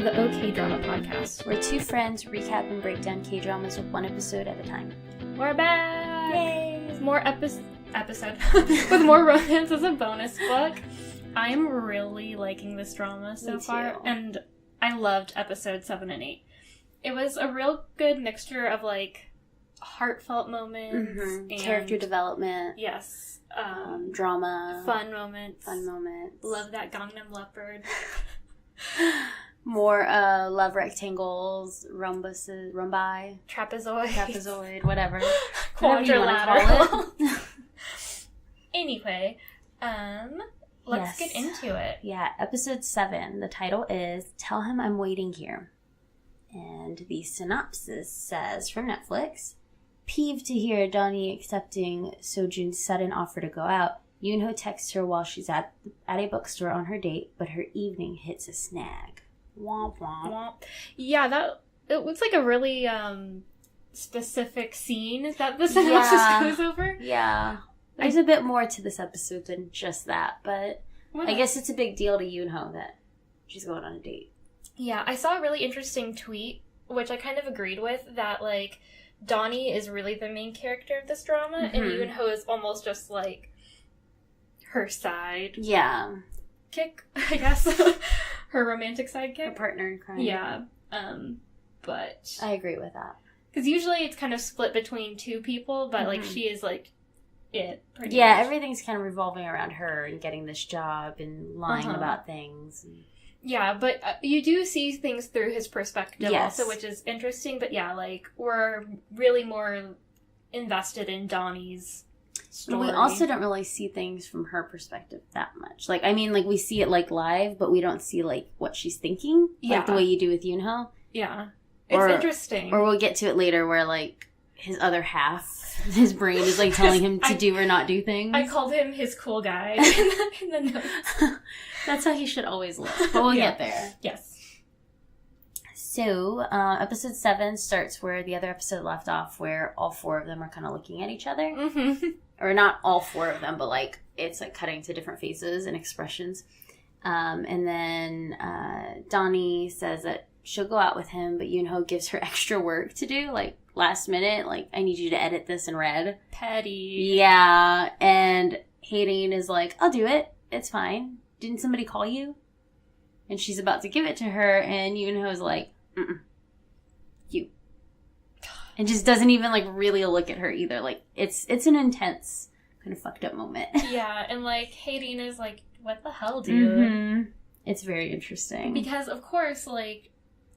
the OK Drama Podcast. We're two friends recap and break down K-dramas with one episode at a time. We're back! Yay! With more episode with more romance as a bonus book. I am really liking this drama so far, and I loved episode 7 and 8. It was a real good mixture of, like, heartfelt moments and character development. Yes. Drama. Fun moments. Love that Gangnam Leopard. More love rectangles, rumbi, trapezoid, whatever. Quadrilateral. Anyway, let's get into it. Yeah, episode 7. The title is Tell Him I'm Waiting Here. And the synopsis says from Netflix, peeved to hear Donnie accepting Sojun's sudden offer to go out, Yoonho texts her while she's at a bookstore on her date, but her evening hits a snag. Womp womp. Womp. Yeah, it looks like a really specific scene that the synopsis goes over. Yeah. There's a bit more to this episode than just that, but I guess it's a big deal to Yoonho that she's going on a date. Yeah, I saw a really interesting tweet, which I kind of agreed with, that, like, Donnie is really the main character of this drama, and Yoonho is almost just, like, her side. Yeah. Kick, I guess. Her romantic sidekick. Her partner in crime. Yeah. But I agree with that. Because usually it's kind of split between two people, but, like, she is, like, it. Pretty much. Everything's kind of revolving around her and getting this job and lying about things. Yeah, but you do see things through his perspective also, which is interesting. But yeah, like, we're really more invested in Donnie's story. We also don't really see things from her perspective that much. Like, I mean, like, we see it, like, live, but we don't see, like, what she's thinking. Yeah. Like, the way you do with Yoonho. Yeah. It's interesting. Or we'll get to it later where, like, his other half, his brain is, like, telling him to do or not do things. I called him his cool guy in the notes. That's how he should always look. But we'll get there. Yes. So, episode 7 starts where the other episode left off, where all 4 of them are kind of looking at each other. Mm-hmm. Or not all 4 of them, but, like, it's, like, cutting to different faces and expressions. And then Donnie says that she'll go out with him, but Yoonho gives her extra work to do, like, last minute. Like, I need you to edit this in red. Petty. Yeah. And Hating is like, I'll do it. It's fine. Didn't somebody call you? And she's about to give it to her, and Yoonho's like, you. And just doesn't even, like, really look at her either. Like, it's an intense, kind of fucked up moment. Yeah, and, like, Hating is like, what the hell, dude? Mm-hmm. It's very interesting. Because, of course, like,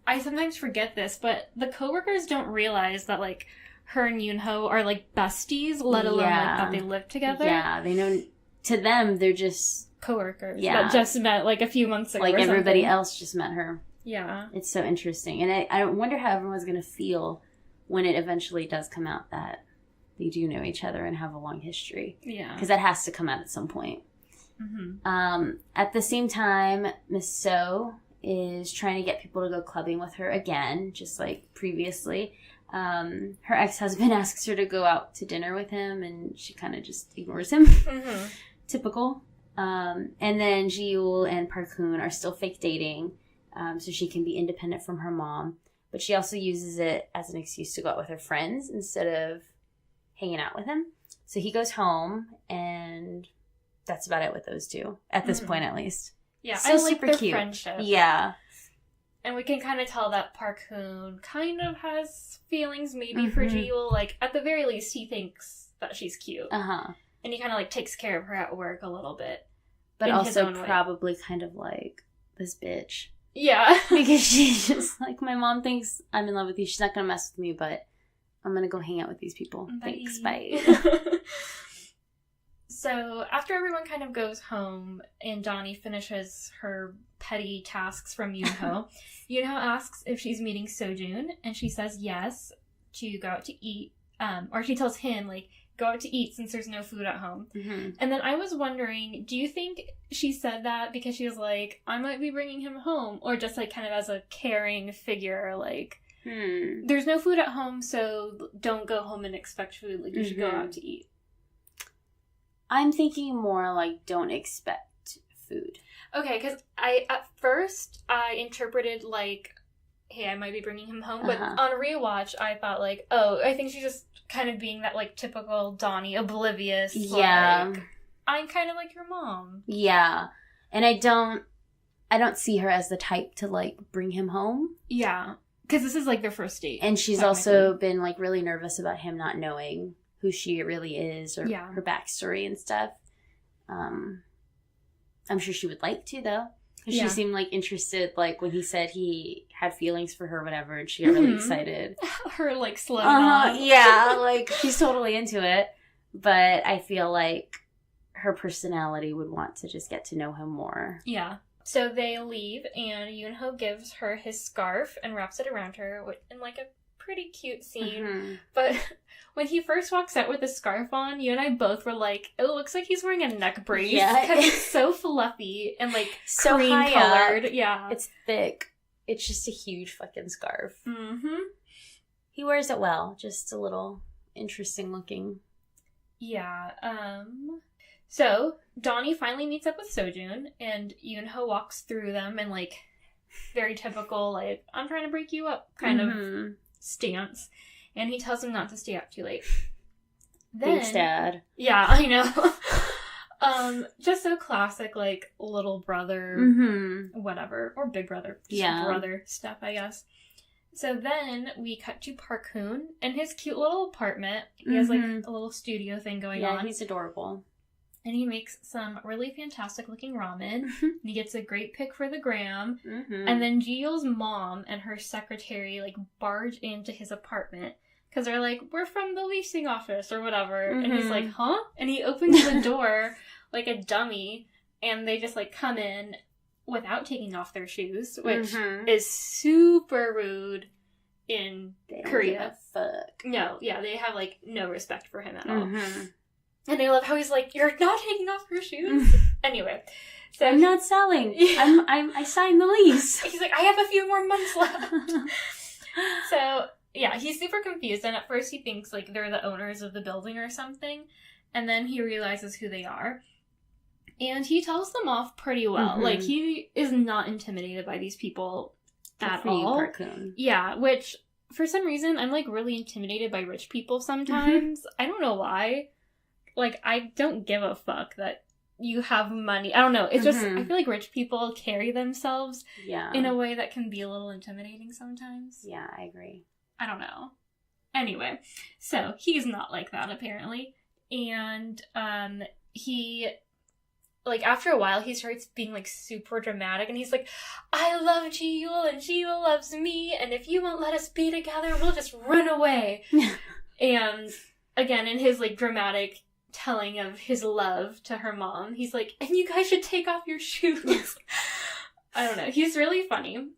I sometimes forget this, but the coworkers don't realize that, like, her and Yoonho are, like, besties, let alone, like, that they live together. Yeah, they know, to them, they're just coworkers that just met, like, a few months ago. Like, everybody else just met her. Yeah. It's so interesting. And I wonder how everyone's going to feel when it eventually does come out that they do know each other and have a long history. Yeah. Because that has to come out at some point. Mm-hmm. At the same time, Miss So is trying to get people to go clubbing with her again, just like previously. Her ex-husband asks her to go out to dinner with him, and she kind of just ignores him. Mm-hmm. Typical. And then Ji-yool and Park-hoon are still fake dating, so she can be independent from her mom. But she also uses it as an excuse to go out with her friends instead of hanging out with him. So he goes home, and that's about it with those two, at this point at least. Yeah, so I like super their cute. friendship. Yeah. And we can kind of tell that Park-hoon kind of has feelings maybe for Ji-yool. Like, at the very least, he thinks that she's cute. Uh-huh. And he kind of, like, takes care of her at work a little bit. But also probably kind of like, this bitch. Yeah. Because she's just like, my mom thinks I'm in love with you. She's not going to mess with me, but I'm going to go hang out with these people. Bye. Thanks, bye. So, after everyone kind of goes home and Donnie finishes her petty tasks from Yoonho, Yoonho asks if she's meeting Sojun, and she says yes, to go out to eat. Or she tells him, like, go out to eat since there's no food at home. Mm-hmm. And then I was wondering, do you think she said that because she was like, I might be bringing him home? Or just, like, kind of as a caring figure, like, there's no food at home, so don't go home and expect food. Like, you should go out to eat. I'm thinking more like, don't expect food. Okay, because at first I interpreted like, hey, I might be bringing him home, but on rewatch I thought like, oh, I think she's just kind of being that like typical Donnie, oblivious. Yeah. Like, I'm kind of like your mom. Yeah. And I don't see her as the type to like bring him home. Yeah. Because this is like their first date. And she's also been like really nervous about him not knowing who she really is or her backstory and stuff. I'm sure she would like to, though. She seemed like interested, like when he said he had feelings for her or whatever, and she got really excited. Her like slow nod. Yeah, like she's totally into it. But I feel like her personality would want to just get to know him more. Yeah. So they leave, and Yoonho gives her his scarf and wraps it around her in like a pretty cute scene. But when he first walks out with the scarf on, you and I both were like, it looks like he's wearing a neck brace. Yeah. Because it's so fluffy and like so cream high colored. Up. Yeah. It's thick. It's just a huge fucking scarf. Mm-hmm. He wears it well. Just a little interesting looking. Yeah. So Donnie finally meets up with Sojun, and Yoonho walks through them and like very typical, like, I'm trying to break you up kind of stance. And he tells him not to stay up too late. Thanks, Dad. Yeah, I know. Just so classic, like, little brother, whatever. Or big brother. Just brother stuff, I guess. So then we cut to Park Hoon in his cute little apartment. He has, like, a little studio thing going on. Yeah, he's adorable. And he makes some really fantastic looking ramen. And he gets a great pic for the gram. And then Jiyo's mom and her secretary like barge into his apartment. Because they're like, we're from the leasing office or whatever. And he's like, huh? And he opens the door like a dummy. And they just like come in without taking off their shoes. Which is super rude in Korea. Fuck. No, yeah, they have like no respect for him at all. And I love how he's like, you're not taking off your shoes? Anyway. So I'm not selling. Yeah. I signed the lease. He's like, I have a few more months left. So, yeah, he's super confused. And at first he thinks, like, they're the owners of the building or something. And then he realizes who they are. And he tells them off pretty well. Like, he is not intimidated by these people at all. Yeah, which, for some reason, I'm, like, really intimidated by rich people sometimes. I don't know why. Like, I don't give a fuck that you have money. I don't know. It's just, I feel like rich people carry themselves in a way that can be a little intimidating sometimes. Yeah, I agree. I don't know. Anyway, so he's not like that, apparently. And he, like, after a while, he starts being, like, super dramatic. And he's like, I love Ji-Yul, and Ji-Yul loves me. And if you won't let us be together, we'll just run away. And, again, in his, like, dramatic telling of his love to her mom, he's like, and you guys should take off your shoes. I don't know. He's really funny.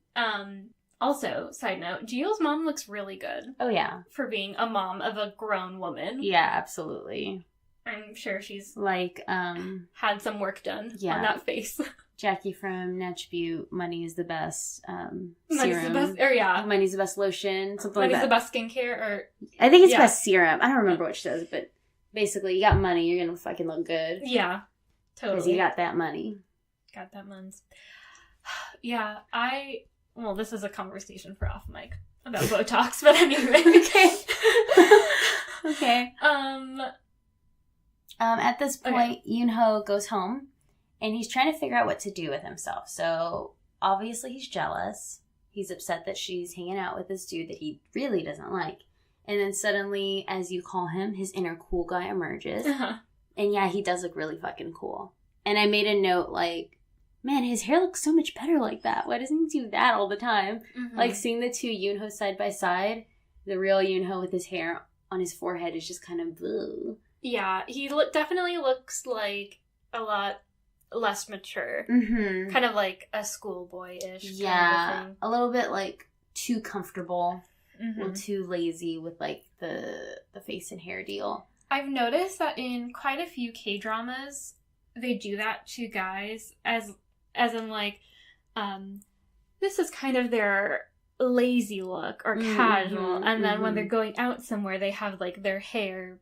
Also, side note, Ji-Yul's mom looks really good. Oh, yeah. For being a mom of a grown woman. Yeah, absolutely. I'm sure she's, like, had some work done on that face. Jackie from Natch Butte, money is the best serum. Money's the best, or yeah. Money's the best lotion, something Money's like that. Money's the best skincare, or... I think it's best serum. I don't remember what she does, but basically, you got money, you're gonna fucking look good. Yeah, totally. Because you got that money. Got that muns. Yeah, well, this is a conversation for off mic about Botox, but anyway. Okay. At this point, Yoonho goes home, and he's trying to figure out what to do with himself. So, obviously, he's jealous. He's upset that she's hanging out with this dude that he really doesn't like. And then suddenly, as you call him, his inner cool guy emerges. And yeah, he does look really fucking cool. And I made a note, like, man, his hair looks so much better like that. Why doesn't he do that all the time? Like, seeing the two Yoonho side by side, the real Yoonho with his hair on his forehead is just kind of blue. Yeah, he definitely looks like a lot less mature. Kind of like a schoolboy-ish. Yeah, kind of a little bit, like, too comfortable. A little too lazy with, like, the face and hair deal. I've noticed that in quite a few K-dramas, they do that to guys as in, like, this is kind of their lazy look or casual, and then when they're going out somewhere, they have, like, their hair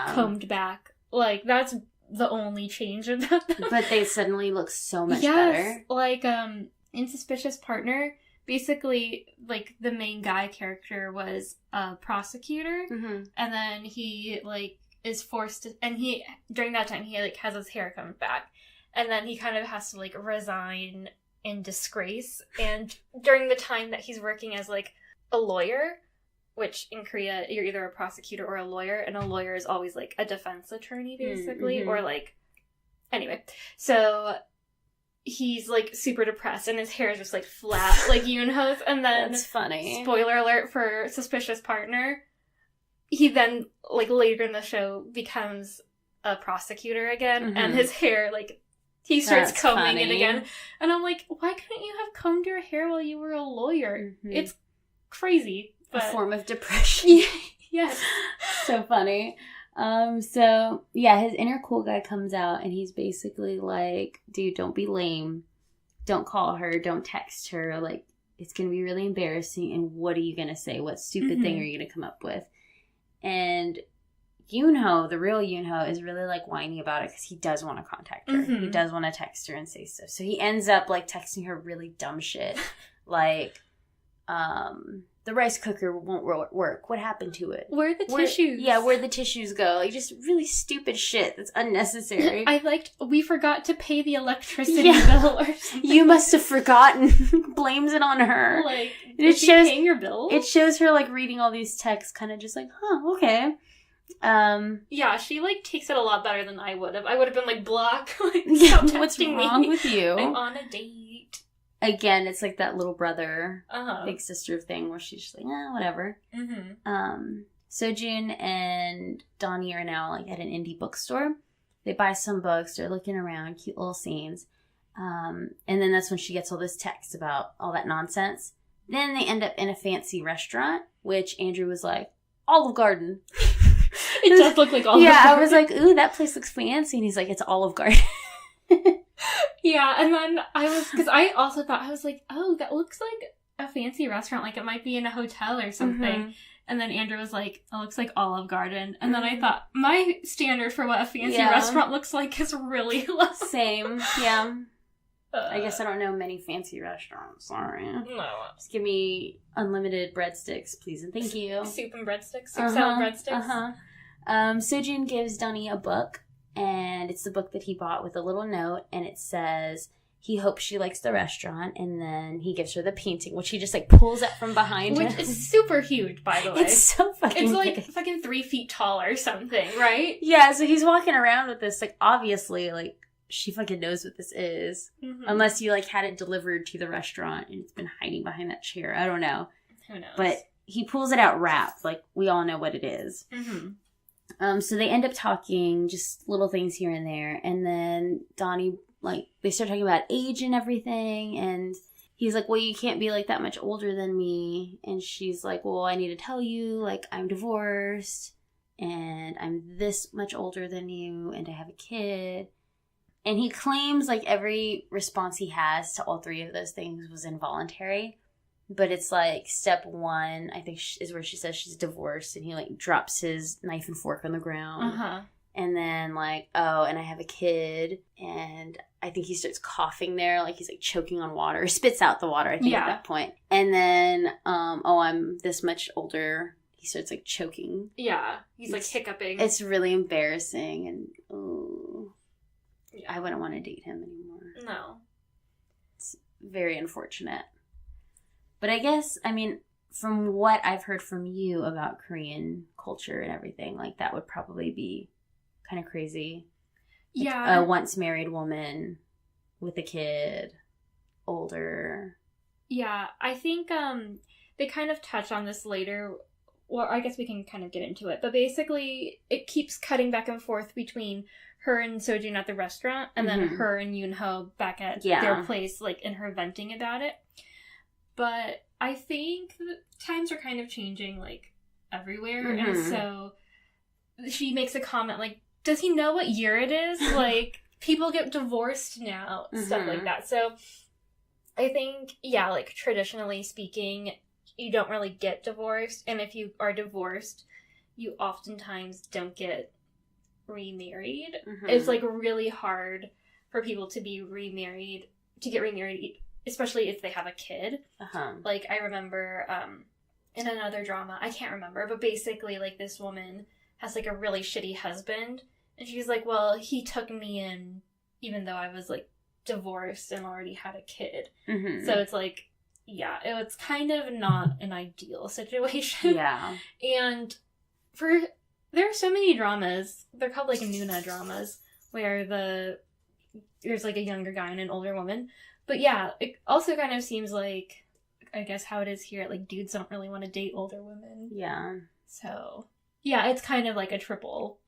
combed back. Like, that's the only change about them. But they suddenly look so much better. Like, in Suspicious Partner, basically, like, the main guy character was a prosecutor, and then he, like, is forced to, and he, during that time, he, like, has his hair combed back, and then he kind of has to, like, resign in disgrace, and during the time that he's working as, like, a lawyer, which in Korea, you're either a prosecutor or a lawyer, and a lawyer is always, like, a defense attorney, basically, or, like, anyway, so he's, like, super depressed, and his hair is just, like, flat, like Yoonho's, and then... That's funny. Spoiler alert for Suspicious Partner, he then, like, later in the show becomes a prosecutor again, and his hair, like, he starts combing it again, and I'm like, why couldn't you have combed your hair while you were a lawyer? It's crazy. But... a form of depression. Yes. So funny. So, yeah, his inner cool guy comes out, and he's basically like, dude, don't be lame. Don't call her. Don't text her. Like, it's going to be really embarrassing, and what are you going to say? What stupid thing are you going to come up with? And Yoonho, the real Yoonho, is really, like, whiny about it because he does want to contact her. He does want to text her and say stuff. So he ends up, like, texting her really dumb shit. Like, the rice cooker won't work. What happened to it? Where'd the tissues? Yeah, where'd the tissues go? Like, just really stupid shit that's unnecessary. We forgot to pay the electricity bill or something. You must have forgotten. Blames it on her. Like, is she paying your bill? It shows her, like, reading all these texts, kind of just like, huh, okay. Yeah, she, like, takes it a lot better than I would have. I would have been like, block. Like, yeah, stop what's texting wrong me. with you? I'm on a date. Again, it's like that little brother, big sister thing where she's just like, whatever. Sojun and Donnie are now, like, at an indie bookstore. They buy some books. They're looking around, cute little scenes. And then that's when she gets all this text about all that nonsense. Then they end up in a fancy restaurant, which Andrew was like, Olive Garden. It does look like Olive Garden. Yeah, I was like, ooh, that place looks fancy. And he's like, it's Olive Garden. Yeah, and then because I also thought, I was like, oh, that looks like a fancy restaurant. Like, it might be in a hotel or something. And then Andrew was like, it looks like Olive Garden. And then I thought, my standard for what a fancy restaurant looks like is really low. Same, yeah. I guess I don't know many fancy restaurants. Sorry. No. Just give me unlimited breadsticks, please, and thank you. Soup and breadsticks. Soup salad breadsticks. Sojun gives Donnie a book, and it's the book that he bought with a little note, and it says he hopes she likes the restaurant, and then he gives her the painting, which he just, like, pulls up from behind him. Which is super huge, by the way. It's so fucking It's, like, big. fucking 3 feet tall or something, right? Yeah, so he's walking around with this, like, obviously, like, she fucking knows what this is. Unless you, like, had it delivered to the restaurant and it's been hiding behind that chair. I don't know. Who knows? But he pulls it out wrapped. Like, we all know what it is. So they end up talking, just little things here and there. And then Donnie, like, they start talking about age and everything. And he's like, well, you can't be, like, that much older than me. And she's like, well, I need to tell you, like, I'm divorced. And I'm this much older than you. And I have a kid. And he claims, like, every response he has to all three of those things was involuntary. But it's, like, step one, I think, is where she says she's divorced. And he, like, drops his knife and fork on the ground. And then, like, oh, and I have a kid. And I think he starts coughing there. Like, he's, like, choking on water. Or spits out the water, I think, at that point. And then, oh, I'm this much older. He starts, like, choking. Yeah. He's, like, hiccuping. It's really embarrassing. And, oh... I wouldn't want to date him anymore. No. It's very unfortunate. But I guess, I mean, from what I've heard from you about Korean culture and everything, like, that would probably be kind of crazy. Like, yeah. a once married woman with a kid, older. Yeah, I think they kind of touch on this later. Well, I guess we can kind of get into it. But basically, it keeps cutting back and forth between her and Sojun at the restaurant, and then her and Yoonho back at their place, like, and her venting about it. But I think the times are kind of changing, like, everywhere, and so she makes a comment, like, does he know what year it is? Like, people get divorced now, stuff like that. So I think, yeah, like, traditionally speaking, you don't really get divorced, and if you are divorced, you oftentimes don't get remarried. It's, like, really hard for people to be remarried, to get remarried, especially if they have a kid. Like, I remember, in another drama, I can't remember, but basically, like, this woman has, like, a really shitty husband, and she's like, well, he took me in even though I was, like, divorced and already had a kid. So it's like, yeah, it was kind of not an ideal situation. Yeah. And there are so many dramas, they're called, like, Nuna dramas, where there's, like, a younger guy and an older woman. But yeah, it also kind of seems like, I guess how it is here, like, dudes don't really want to date older women. Yeah. So, yeah, it's kind of like a triple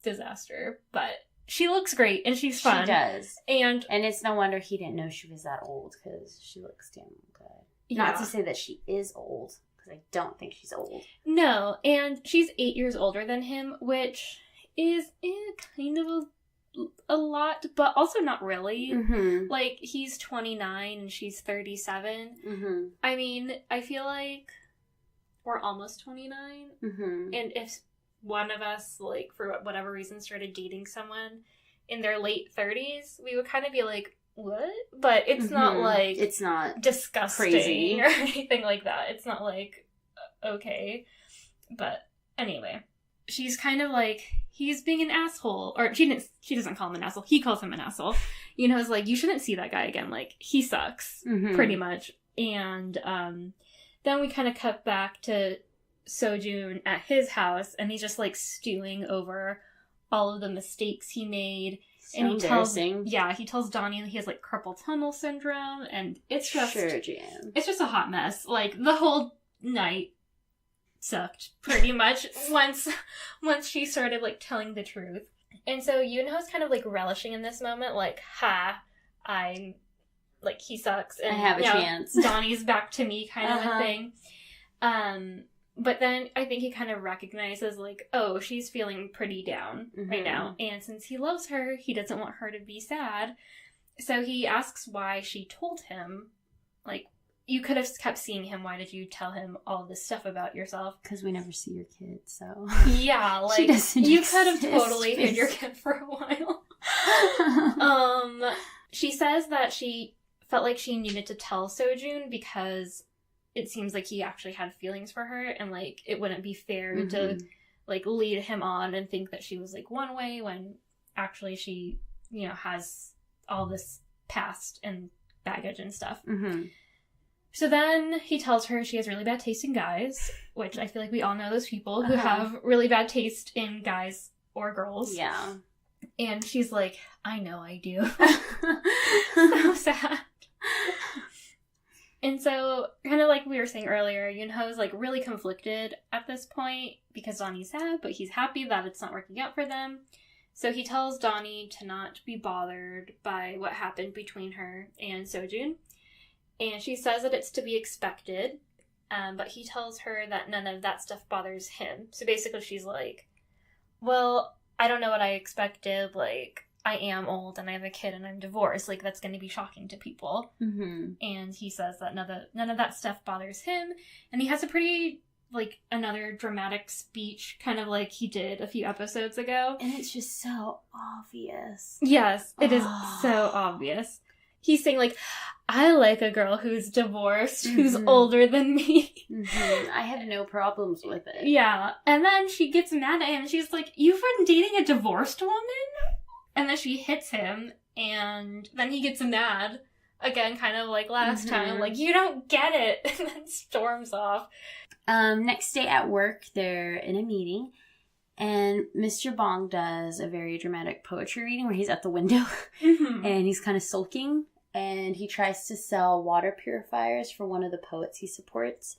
disaster. But she looks great, and she's fun. She does. And it's no wonder he didn't know she was that old, because she looks damn good. Yeah. Not to say that she is old, because I don't think she's old. No, and she's 8 years older than him, which is kind of a lot, but also not really. Like, he's 29 and she's 37. I mean, I feel like we're almost 29, and if one of us, like, for whatever reason started dating someone in their late 30s, we would kind of be like, what? But it's not, like, it's not disgusting crazy or anything like that. It's not like, okay. But anyway, she's kind of like, he's being an asshole. Or she doesn't call him an asshole. He calls him an asshole. You know, it's like, you shouldn't see that guy again. Like, he sucks, pretty much. And then we kind of cut back to Sojun at his house, and he's just, like, stewing over all of the mistakes he made. So and he tells Donnie that he has, like, carpal tunnel syndrome, and it's just Jam. It's just a hot mess. Like, the whole night sucked pretty much once she started, like, telling the truth. And so Yoonho's kind of, like, relishing in this moment, like, I'm like, he sucks, and I have a chance. Donnie's back to me kind of a thing. But then I think he kind of recognizes, like, oh, she's feeling pretty down right now. And since he loves her, he doesn't want her to be sad. So he asks why she told him. Like, you could have kept seeing him. Why did you tell him all this stuff about yourself? Because we never see your kid, so... Yeah, like, you could have totally hid your kid for a while. She says that she felt like she needed to tell Sojun because it seems like he actually had feelings for her, and, like, it wouldn't be fair to, like, lead him on and think that she was, like, one way when actually she, you know, has all this past and baggage and stuff. So then he tells her she has really bad taste in guys, which I feel like we all know those people who have really bad taste in guys or girls. Yeah. And she's like, I know I do. So sad. And so, kind of like we were saying earlier, Yoonho's, like, really conflicted at this point because Donnie's sad, but he's happy that it's not working out for them. So he tells Donnie to not be bothered by what happened between her and Sojun. And she says that it's to be expected, but he tells her that none of that stuff bothers him. So basically she's like, well, I don't know what I expected, like, I am old and I have a kid and I'm divorced. Like, that's going to be shocking to people. And he says that none of that stuff bothers him. And he has a pretty, like, another dramatic speech, kind of like he did a few episodes ago. And it's just so obvious. Yes, it is so obvious. He's saying, like, I like a girl who's divorced, who's older than me. I have no problems with it. Yeah. And then she gets mad at him. She's like, you've been dating a divorced woman? And then she hits him, and then he gets mad. Again, kind of like last time. Like, you don't get it. And then storms off. Next day at work, they're in a meeting. And Mr. Bong does a very dramatic poetry reading where he's at the window. And he's kind of sulking. And he tries to sell water purifiers for one of the poets he supports.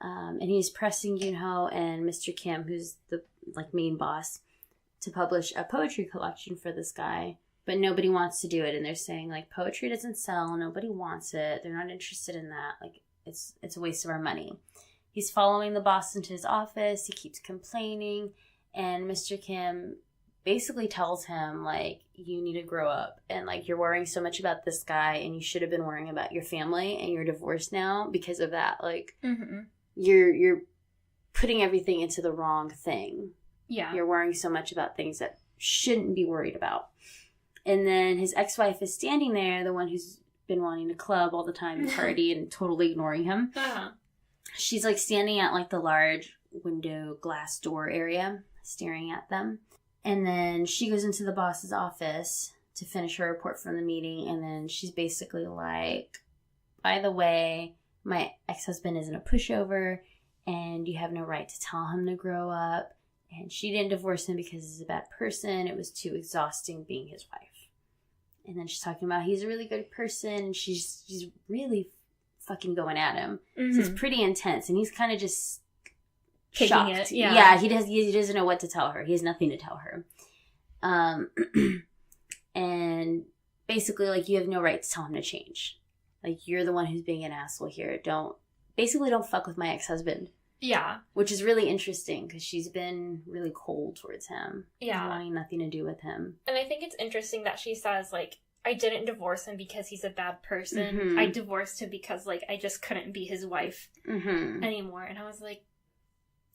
And he's pressing Yoonho and Mr. Kim, who's the, like, main boss, to publish a poetry collection for this guy, but nobody wants to do it, and they're saying, like, poetry doesn't sell, nobody wants it, they're not interested in that, like, it's a waste of our money. He's following the boss into his office, he keeps complaining, and Mr. Kim basically tells him, like, you need to grow up, and, like, you're worrying so much about this guy, and you should have been worrying about your family, and you're divorced now because of that, like, you're putting everything into the wrong thing. Yeah. You're worrying so much about things that shouldn't be worried about. And then his ex-wife is standing there, the one who's been wanting to club all the time and party and totally ignoring him. Uh-huh. She's like standing at like the large window glass door area, staring at them. And then she goes into the boss's office to finish her report from the meeting. And then she's basically like, by the way, my ex-husband isn't a pushover and you have no right to tell him to grow up. And she didn't divorce him because he's a bad person. It was too exhausting being his wife. And then she's talking about he's a really good person. And she's really fucking going at him. So it's pretty intense. And he's kind of just taking shocked. it. Yeah. Yeah, he doesn't know what to tell her. He has nothing to tell her. And basically, like, you have no right to tell him to change. Like, you're the one who's being an asshole here. Don't fuck with my ex-husband. Yeah. Which is really interesting because she's been really cold towards him. Yeah. Wanting nothing to do with him. And I think it's interesting that she says, like, I didn't divorce him because he's a bad person. Mm-hmm. I divorced him because, like, I just couldn't be his wife anymore. And I was like,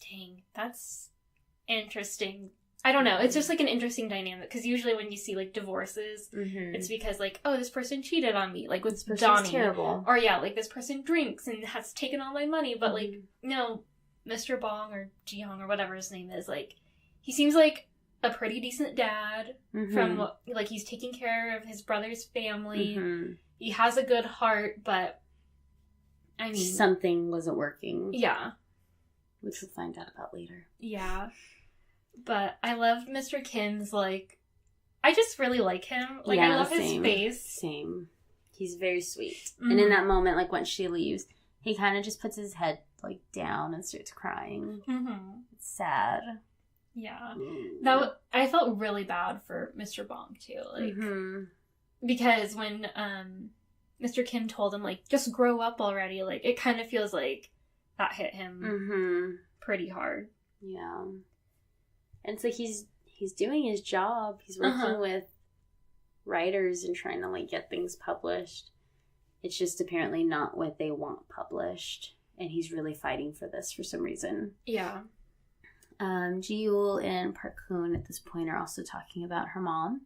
dang, that's interesting. I don't know. It's just, like, an interesting dynamic. Because usually when you see, like, divorces, it's because, like, oh, this person cheated on me. Like, with Donnie. Terrible. Or, yeah, like, this person drinks and has taken all my money. But, like, no, Mr. Bong or Ji-hong or whatever his name is, like, he seems like a pretty decent dad from, like, he's taking care of his brother's family. He has a good heart, but, I mean... something wasn't working. Yeah. Which we'll find out about later. Yeah. But I loved Mr. Kim's, like... I just really like him. Like, I love his face. Same. He's very sweet. And in that moment, like, when she leaves, he kind of just puts his head, like, down and starts crying. It's sad. Yeah. I felt really bad for Mr. Bong, too. Like, because when Mr. Kim told him, like, just grow up already, like, it kind of feels like that hit him pretty hard. Yeah. And it's like he's doing his job. He's working with writers and trying to, like, get things published. It's just apparently not what they want published. And he's really fighting for this for some reason. Yeah. Ji-yool and Park-hoon at this point are also talking about her mom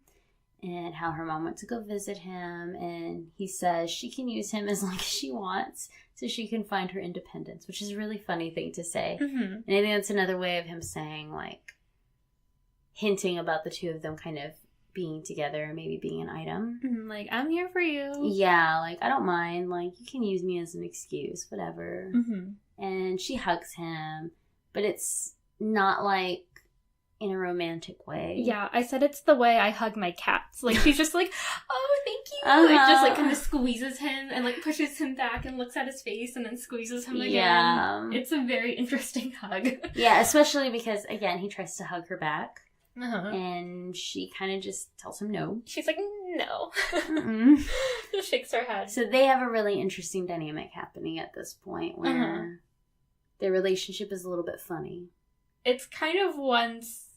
and how her mom went to go visit him, and he says she can use him as long as she wants so she can find her independence, which is a really funny thing to say. And I think that's another way of him saying, like, hinting about the two of them kind of being together and maybe being an item. Like, I'm here for you. Yeah, like, I don't mind. Like, you can use me as an excuse, whatever. And she hugs him, but it's not, like, in a romantic way. Yeah, I said it's the way I hug my cats. Like, she's just like, oh, thank you. It just, like, kind of squeezes him and, like, pushes him back and looks at his face and then squeezes him again. Yeah. It's a very interesting hug. Yeah, especially because, again, he tries to hug her back. And she kind of just tells him no. She's like, no. Just shakes her head. So they have a really interesting dynamic happening at this point where their relationship is a little bit funny. It's kind of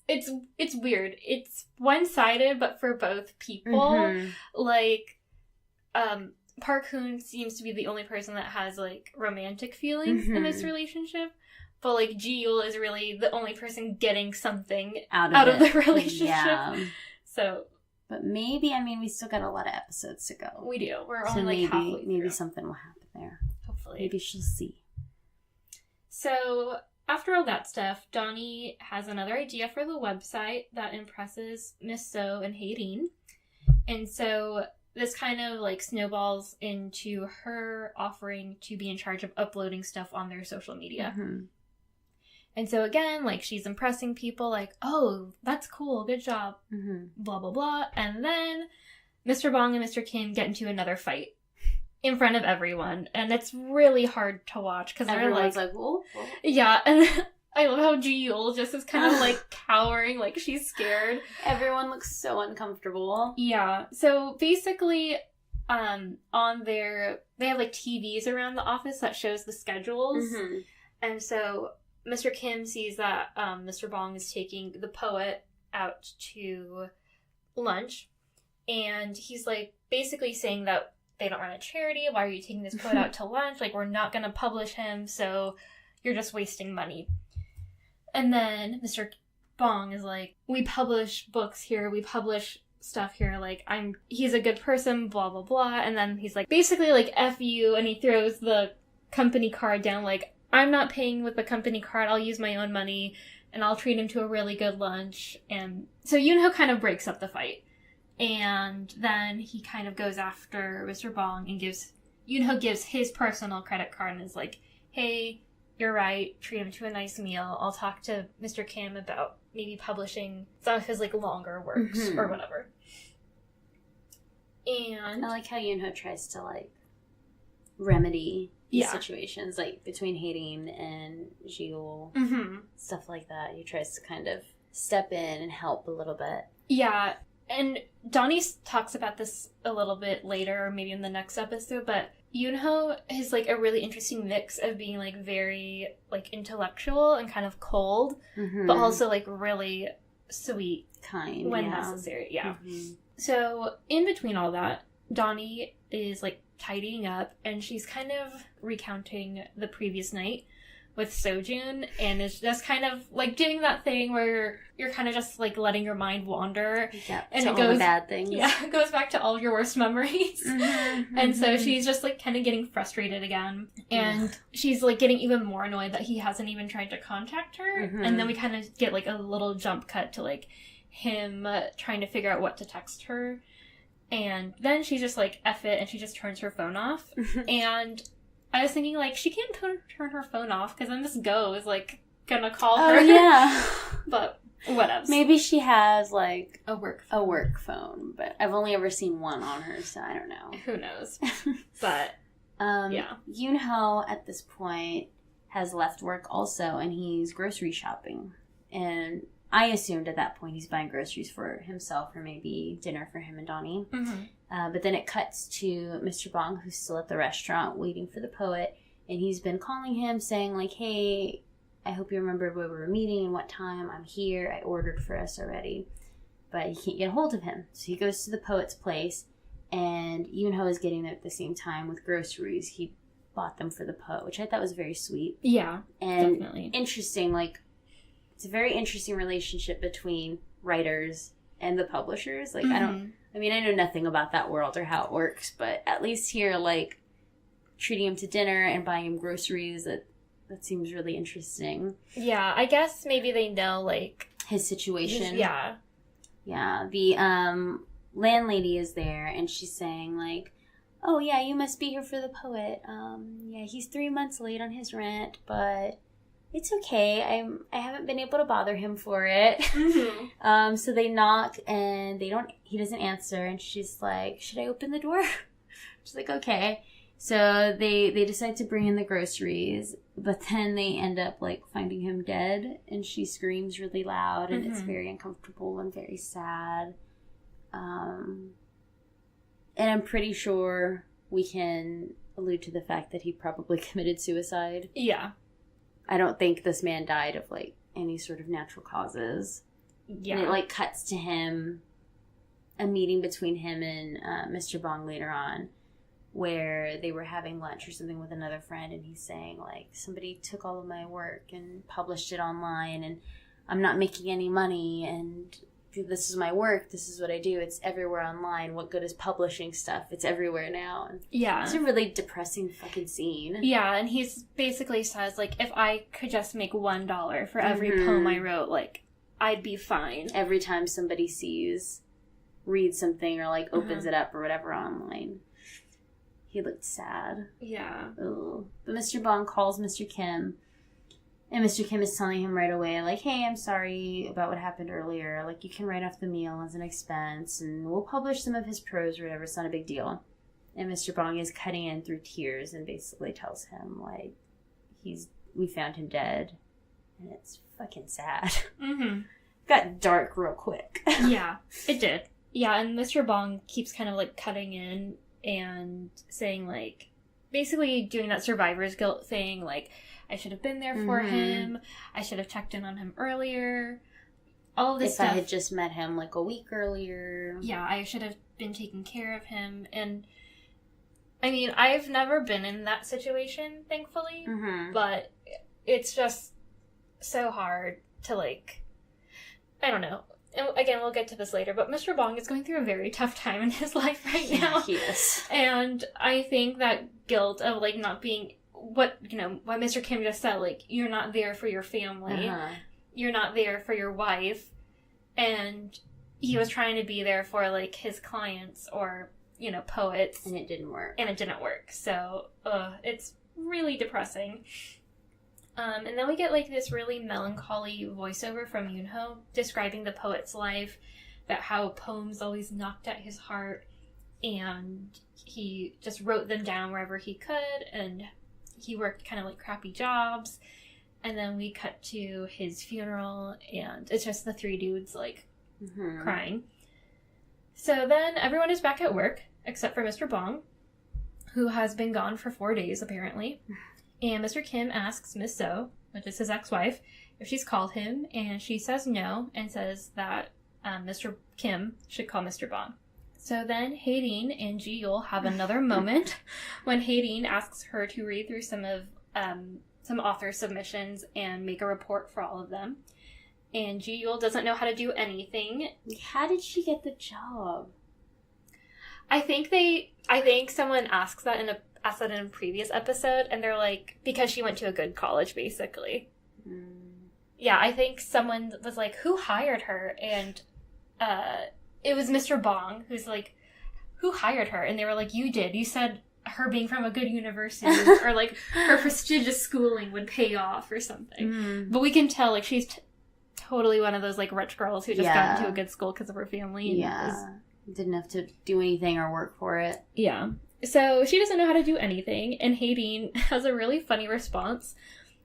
it's weird. It's one-sided, but for both people. Like, Park-hoon seems to be the only person that has, like, romantic feelings in this relationship. But, like, Ji-yool is really the only person getting something out of the relationship. Yeah. So. But maybe, I mean, we still got a lot of episodes to go. We do. We're only, like, halfway through. Maybe something will happen there. Hopefully. Maybe she'll see. So, after all that stuff, Donnie has another idea for the website that impresses Miss So and Hae-rin. And so, this kind of, like, snowballs into her offering to be in charge of uploading stuff on their social media. And so, again, like, she's impressing people, like, oh, that's cool, good job, blah, blah, blah. And then Mr. Bong and Mr. Kim get into another fight in front of everyone. And it's really hard to watch, because they're like, whoa. Yeah, and I love how Ji-yool just is kind of, like, cowering, like, she's scared. Everyone looks so uncomfortable. Yeah, so basically, they have, like, TVs around the office that shows the schedules. And so Mr. Kim sees that Mr. Bong is taking the poet out to lunch, and he's, like, basically saying that they don't run a charity. Why are you taking this poet out to lunch? Like, we're not going to publish him, so you're just wasting money. And then Mr. Bong is like, we publish books here, we publish stuff here, like, he's a good person, blah, blah, blah. And then he's like, basically, like, F you, and he throws the company card down, like, I'm not paying with the company card, I'll use my own money, and I'll treat him to a really good lunch. And so Yoonho kind of breaks up the fight. And then he kind of goes after Mr. Bong and Yoonho gives his personal credit card and is like, hey, you're right, treat him to a nice meal. I'll talk to Mr. Kim about maybe publishing some of his, like, longer works or whatever. And I like how Yoonho tries to, like, remedy these situations, like, between Hating and Jiul, stuff like that. He tries to kind of step in and help a little bit. Yeah, and Donnie talks about this a little bit later, or maybe in the next episode, but Yoonho is, like, a really interesting mix of being, like, very, like, intellectual and kind of cold, but also, like, really sweet. Kind, when necessary, So, in between all that, Donnie is, like, tidying up, and she's kind of recounting the previous night with Sojun, and is just kind of, like, doing that thing where you're kind of just, like, letting your mind wander. Yeah, and to it all goes, the bad things. Yeah, it goes back to all your worst memories. And so she's just, like, kind of getting frustrated again. And she's, like, getting even more annoyed that he hasn't even tried to contact her. And then we kind of get, like, a little jump cut to, like, him trying to figure out what to text her. And then she's just like, F it, and she just turns her phone off. And I was thinking, like, she can't turn her phone off, because then this Go is, like, gonna call her. Oh, yeah. But whatever. Maybe she has, like, a work phone, but I've only ever seen one on her, so I don't know. Who knows? But, Yoonho, at this point, has left work also, and he's grocery shopping. And I assumed at that point he's buying groceries for himself, or maybe dinner for him and Donnie. But then it cuts to Mr. Bong, who's still at the restaurant waiting for the poet, and he's been calling him saying, like, hey, I hope you remembered where we were meeting and what time. I'm here. I ordered for us already. But he can't get a hold of him. So he goes to the poet's place, and Yoonho is getting there at the same time with groceries. He bought them for the poet, which I thought was very sweet. Yeah, and definitely. Interesting, like, it's a very interesting relationship between writers and the publishers. Like, I know nothing about that world or how it works, but at least here, like, treating him to dinner and buying him groceries, that seems really interesting. Yeah, I guess maybe they know, like, his situation. Yeah. Yeah, the landlady is there, and she's saying, like, oh, yeah, you must be here for the poet. Yeah, he's 3 months late on his rent, but it's okay. I haven't been able to bother him for it. So they knock, and he doesn't answer, and she's like, should I open the door? She's like, okay. So they decide to bring in the groceries, but then they end up, like, finding him dead, and she screams really loud, and it's very uncomfortable and very sad. And I'm pretty sure we can allude to the fact that he probably committed suicide. Yeah. I don't think this man died of, like, any sort of natural causes. Yeah. And it, like, cuts to him, a meeting between him and Mr. Bong later on, where they were having lunch or something with another friend, and he's saying, like, somebody took all of my work and published it online, and I'm not making any money, and this is my work, this is what I do, it's everywhere online, what good is publishing stuff, it's everywhere now. And yeah. It's a really depressing fucking scene. Yeah, and he's basically says, like, if I could just make $1 for every poem I wrote, like, I'd be fine. Every time somebody reads something, or, like, opens it up or whatever online. He looked sad. Yeah. Ugh. But Mr. Bong calls Mr. Kim, and Mr. Kim is telling him right away, like, hey, I'm sorry about what happened earlier. Like, you can write off the meal as an expense, and we'll publish some of his prose or whatever. It's not a big deal. And Mr. Bong is cutting in through tears and basically tells him, like, we found him dead. And it's fucking sad. Got dark real quick. Yeah, it did. Yeah, and Mr. Bong keeps kind of, like, cutting in and saying, like, basically doing that survivor's guilt thing, like, I should have been there for him, I should have checked in on him earlier, all of this stuff. If I had just met him, like, a week earlier. Yeah, I should have been taking care of him, and, I mean, I've never been in that situation, thankfully, but it's just so hard to, like, I don't know. And again, we'll get to this later, but Mr. Bong is going through a very tough time in his life right now. He is. And I think that guilt of, like, not being, what Mr. Kim just said, like, you're not there for your family. You're not there for your wife. And he was trying to be there for, like, his clients or, poets. And it didn't work. So, it's really depressing. And then we get, like, this really melancholy voiceover from Yoonho describing the poet's life, about how poems always knocked at his heart, and he just wrote them down wherever he could, and he worked kind of, like, crappy jobs. And then we cut to his funeral, and it's just the three dudes, like, crying. So then everyone is back at work, except for Mr. Bong, who has been gone for 4 days, apparently. And Mr. Kim asks Miss So, which is his ex-wife, if she's called him, and she says no, and says that Mr. Kim should call Mr. Bong. So then Hae-rin and Ji-yeol have another moment when Hae-rin asks her to read through some author submissions and make a report for all of them. And Ji-yeol doesn't know how to do anything. How did she get the job? I think someone asks that in a previous episode, and they're like, because she went to a good college, basically. Yeah, I think someone was like, who hired her? And it was Mr. Bong, who's like, who hired her? And they were like, you did. You said her being from a good university or, like, her prestigious schooling would pay off or something. But we can tell, like, she's totally one of those, like, rich girls who just got into a good school because of her family. And didn't have to do anything or work for it. Yeah. So she doesn't know how to do anything, and Hae-rin has a really funny response,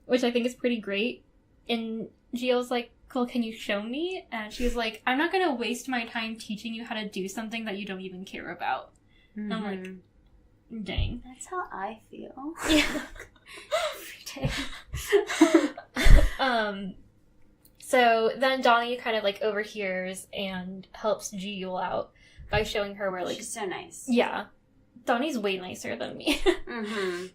which I think is pretty great. And Ji-yeol's like, cool, can you show me? And she's like, I'm not going to waste my time teaching you how to do something that you don't even care about. And I'm like, dang. That's how I feel. Yeah. Every day. So then Donnie kind of, like, overhears and helps Ji-yeol out by showing her where, like... She's so nice. Yeah. Donnie's way nicer than me.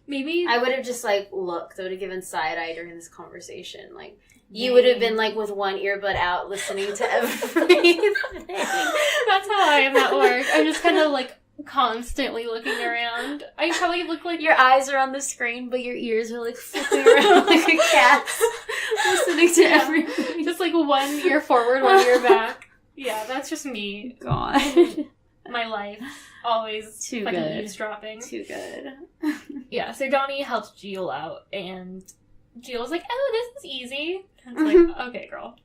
Maybe... I would have just, like, looked. I would have given side-eye during this conversation. Like, you would have been, like, with one earbud out listening to everything. That's how I am at work. I'm just kind of, like, constantly looking around. I probably look like... Your eyes are on the screen, but your ears are, like, flipping around like a cat. Listening to everything. Just, like, one ear forward, one ear back. Yeah, that's just me. God. My life. Always too fucking good. Eavesdropping. Too good. Yeah, so Donnie helps Ji-yeol out, and Ji-yeol's like, oh, this is easy. And it's like, okay, girl.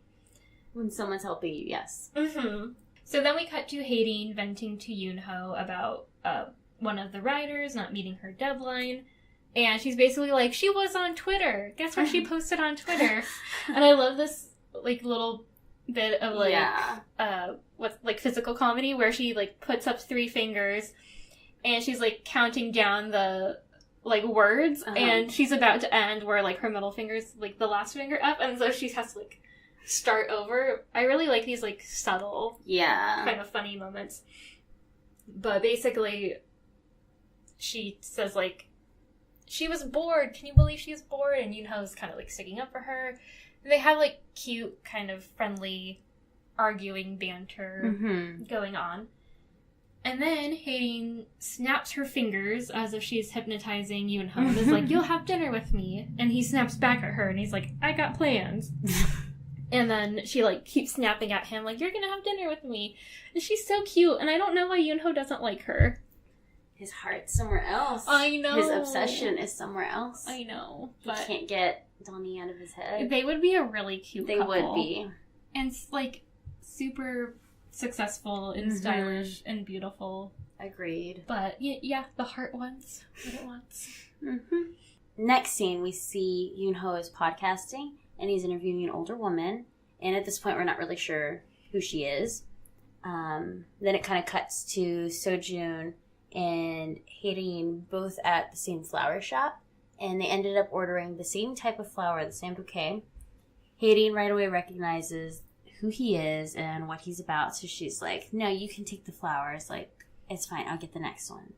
When someone's helping you, yes. So then we cut to Hae-rin venting to Yoonho about one of the writers not meeting her deadline. And she's basically like, she was on Twitter. Guess what she posted on Twitter? And I love this, like, little bit of, like, what's, like, physical comedy where she, like, puts up 3 fingers and she's, like, counting down the, like, words. And she's about to end where, like, her middle finger's, like, the last finger up. And so she has to, like, start over. I really like these, like, subtle, kind of funny moments. But basically, she says, like, she was bored. Can you believe she was bored? And Yoonho's kind of, like, sticking up for her. And they have, like, cute, kind of friendly, arguing banter going on. And then Hae-rin snaps her fingers as if she's hypnotizing Yoonho. And is like, you'll have dinner with me. And he snaps back at her. And he's like, I got plans. And then she, like, keeps snapping at him, like, you're gonna have dinner with me. And she's so cute. And I don't know why Yoonho doesn't like her. His heart's somewhere else. I know. His obsession is somewhere else. I know. But he can't get Donnie out of his head. They would be a really cute couple. They would be. And, like, super successful and stylish and beautiful. Agreed. But, yeah, the heart wants what it wants. Next scene, we see Yoonho is podcasting, and he's interviewing an older woman. And at this point, we're not really sure who she is. Then it kind of cuts to Sojun and Hae-rin both at the same flower shop. And they ended up ordering the same type of flower, the same bouquet. Hae-rin right away recognizes who he is and what he's about. So she's like, no, you can take the flowers. Like, it's fine. I'll get the next one.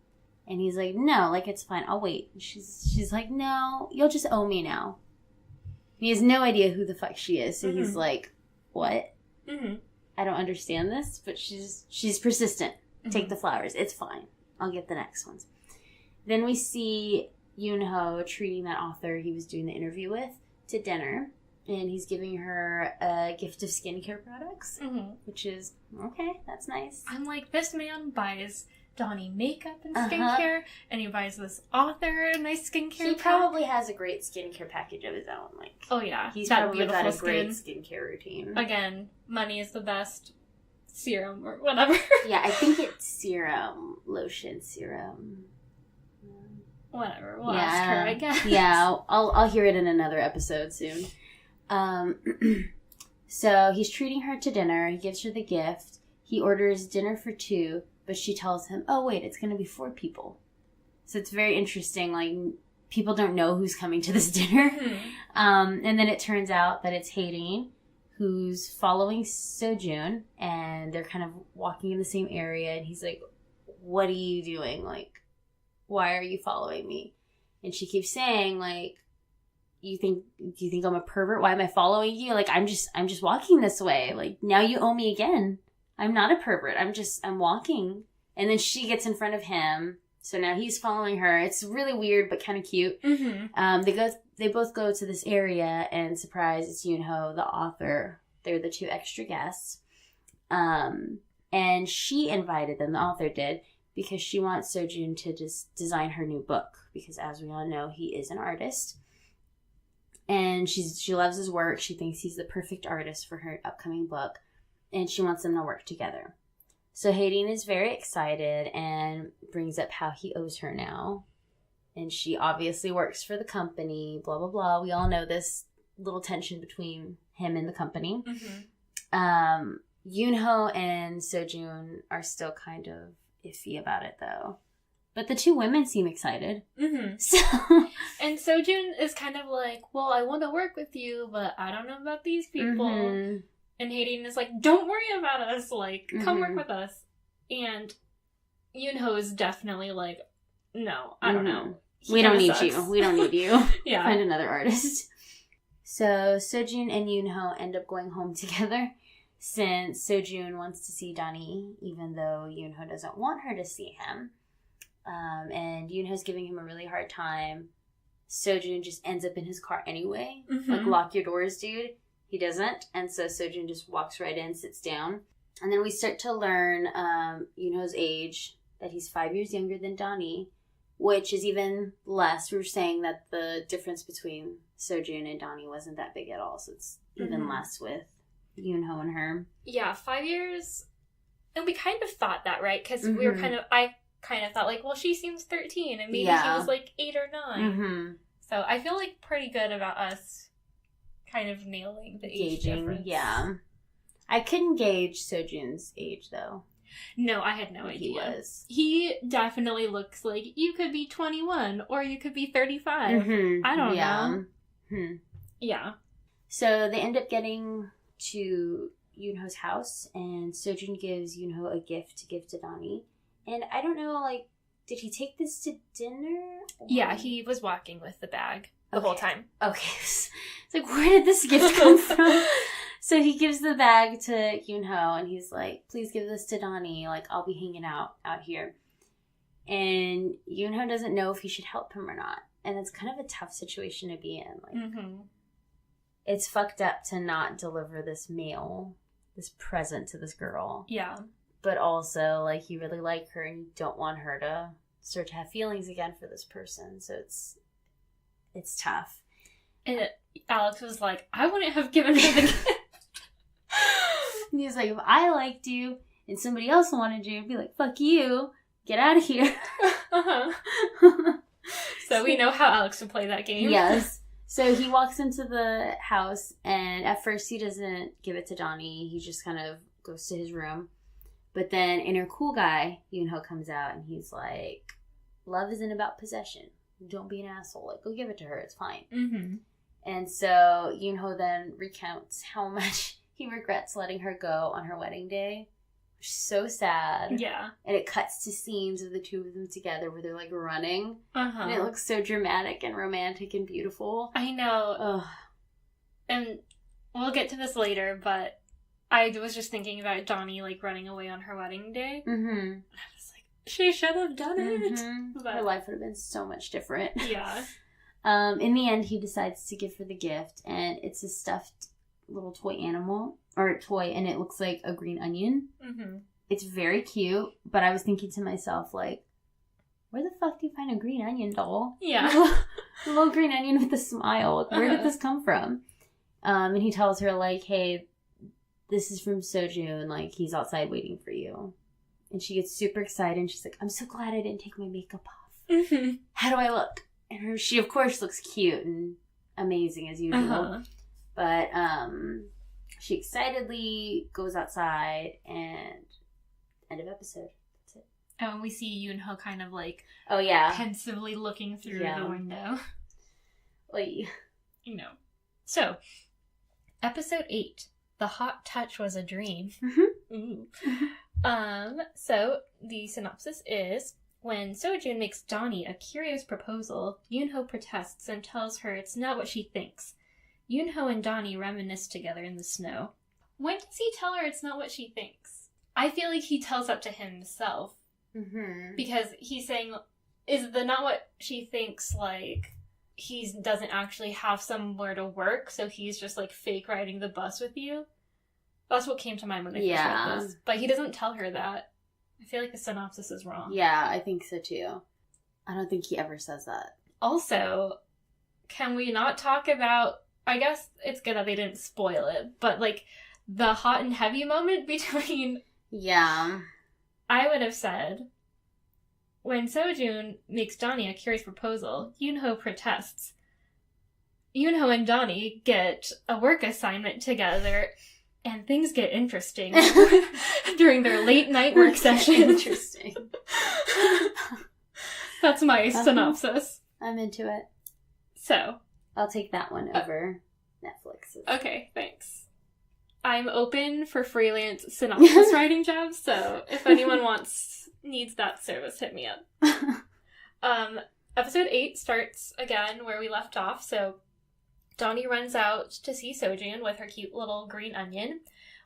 And he's like, no, like, it's fine. I'll wait. And she's like, no, you'll just owe me now. He has no idea who the fuck she is. So he's like, what? Mm-hmm. I don't understand this, but she's persistent. Mm-hmm. Take the flowers. It's fine. I'll get the next ones. Then we see Yoonho treating that author he was doing the interview with to dinner. And he's giving her a gift of skincare products, which is, okay, that's nice. I'm like, this man buys Donnie makeup and skincare, and he buys this author a nice skincare He probably has a great skincare package of his own. Like, oh, yeah. He's probably got a great skincare routine. Again, money is the best serum or whatever. Yeah, I think it's serum, lotion, serum. Whatever, we'll ask her, I guess. Yeah, I'll hear it in another episode soon. So he's treating her to dinner. He gives her the gift. He orders dinner for 2, but she tells him, oh, wait, it's going to be 4 people. So it's very interesting. Like, people don't know who's coming to this dinner. And then it turns out that it's Hating, who's following Sojun, and they're kind of walking in the same area. And he's like, what are you doing? Like, why are you following me? And she keeps saying, like, do you think I'm a pervert? Why am I following you? Like, I'm just walking this way. Like, now you owe me again. I'm not a pervert. I'm walking. And then she gets in front of him. So now he's following her. It's really weird, but kind of cute. They both go to this area, and surprise, it's Yoonho, the author. They're the 2 extra guests. And she invited them, the author did, because she wants Sojun to just design her new book. Because as we all know, he is an artist. And she loves his work. She thinks he's the perfect artist for her upcoming book. And she wants them to work together. So Hating is very excited and brings up how he owes her now. And she obviously works for the company, blah, blah, blah. We all know this little tension between him and the company. Yoonho and Sojun are still kind of iffy about it, though. But the 2 women seem excited. So, and Sojun is kind of like, well, I want to work with you, but I don't know about these people. And Hating is like, don't worry about us. Like, come work with us. And Yoonho is definitely like, no, I don't know. We don't need you. We don't need you. Yeah. Find another artist. So Sojun and Yoonho end up going home together, since Sojun wants to see Donnie, even though Yoonho doesn't want her to see him. And Yoonho's giving him a really hard time. Sojun just ends up in his car anyway. Like, lock your doors, dude. He doesn't. And so Sojun just walks right in, sits down. And then we start to learn Yoonho's age, that he's 5 years younger than Donnie, which is even less. We were saying that the difference between Sojun and Donnie wasn't that big at all. So it's even less with Yoonho and her. Yeah, 5 years. And we kind of thought that, right? Because we were I kind of thought, like, well, she seems 13, and maybe he was, like, 8 or 9. So I feel, like, pretty good about us kind of nailing the age difference. Yeah. I couldn't gauge Sojun's age, though. No, I had no idea. He definitely looks like you could be 21, or you could be 35. I don't know. Yeah. So they end up getting to Yoonho's house, and Sojun gives Yoonho a gift to give to Donnie. And I don't know, like, did he take this to dinner? Or... Yeah, he was walking with the bag the whole time. Okay. It's like, where did this gift come from? So he gives the bag to Yoonho, and he's like, please give this to Donnie. Like, I'll be hanging out here. And Yoonho doesn't know if he should help him or not. And it's kind of a tough situation to be in. Like, it's fucked up to not deliver this present to this girl. Yeah. But also, like, you really like her and you don't want her to start to have feelings again for this person. So it's tough. And Alex was like, I wouldn't have given her the gift. And he was like, if I liked you and somebody else wanted you, I'd be like, fuck you. Get out of here. So we know how Alex would play that game. Yes. So he walks into the house, and at first he doesn't give it to Donnie. He just kind of goes to his room. But then inner cool guy, Yoonho, comes out, and he's like, love isn't about possession. Don't be an asshole. Like, go give it to her. It's fine. And so Yoonho then recounts how much he regrets letting her go on her wedding day. Which is so sad. Yeah. And it cuts to scenes of the 2 of them together where they're, like, running. And it looks so dramatic and romantic and beautiful. I know. Ugh. And we'll get to this later, but I was just thinking about Donnie, like, running away on her wedding day. Mm-hmm. I was like, she should have done it. Mm-hmm. But, her life would have been so much different. Yeah. In the end, he decides to give her the gift, and it's a stuffed little toy animal, or toy, and it looks like a green onion. Mm-hmm. It's very cute, but I was thinking to myself, like, where the fuck do you find a green onion doll? Yeah. A little green onion with a smile. Where did this come from? And he tells her, like, hey, this is from Sojun. Like, he's outside waiting for you. And she gets super excited, and she's like, I'm so glad I didn't take my makeup off. Mm-hmm. How do I look? And she, of course, looks cute and amazing as usual. Uh-huh. But she excitedly goes outside, and end of episode. That's it. Oh, and we see Yoonho kind of, like, Oh, yeah. pensively looking through the window. Oy. You know. So, episode 8. The hot touch was a dream. Mm-hmm. Ooh. So, the synopsis is, when Sojun makes Donnie a curious proposal, Yoonho protests and tells her it's not what she thinks. Yoonho and Donnie reminisce together in the snow. When does he tell her it's not what she thinks? I feel like he tells that to himself. Mm-hmm. Because he's saying, is the not what she thinks, like, he doesn't actually have somewhere to work, so he's just, like, fake riding the bus with you? That's what came to mind when I first read this. But he doesn't tell her that. I feel like the synopsis is wrong. Yeah, I think so too. I don't think he ever says that. Also, can we not talk about, I guess it's good that they didn't spoil it, but, like, the hot and heavy moment between... Yeah. I would have said, when Sojun makes Donnie a curious proposal, Yoonho protests. Yoonho and Donnie get a work assignment together, and things get interesting during their late night work session. Interesting. That's my synopsis. I'm into it. So. I'll take that one over Netflix's. Okay, thanks. I'm open for freelance synopsis writing jobs, so if anyone needs that service, hit me up. Episode 8 starts again where we left off, so Donnie runs out to see Sojun with her cute little green onion,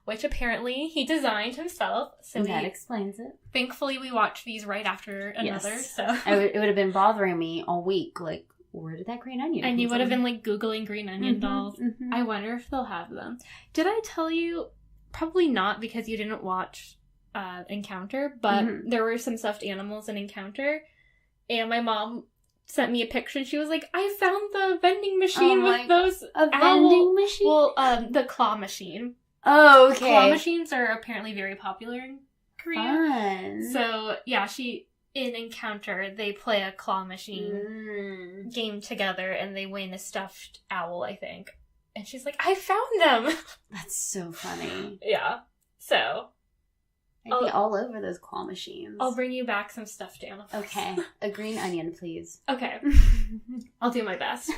which apparently he designed himself. So that explains it. Thankfully, we watched these right after another, yes. so... It would have been bothering me all week, like, where did that green onion come And you would from? have been, like, Googling green onion dolls. Mm-hmm. I wonder if they'll have them. Did I tell you? Probably not, because you didn't watch Encounter, but there were some stuffed animals in Encounter, and my mom sent me a picture, and she was like, I found the vending machine with those... vending machine? Well, the claw machine. Oh, okay. Claw machines are apparently very popular in Korea. Fun. So, yeah, in Encounter, they play a claw machine game together, and they win a stuffed owl, I think. And she's like, I found them! That's so funny. Yeah. So. I'd be all over those claw machines. I'll bring you back some stuffed animals. Okay. A green onion, please. Okay. I'll do my best.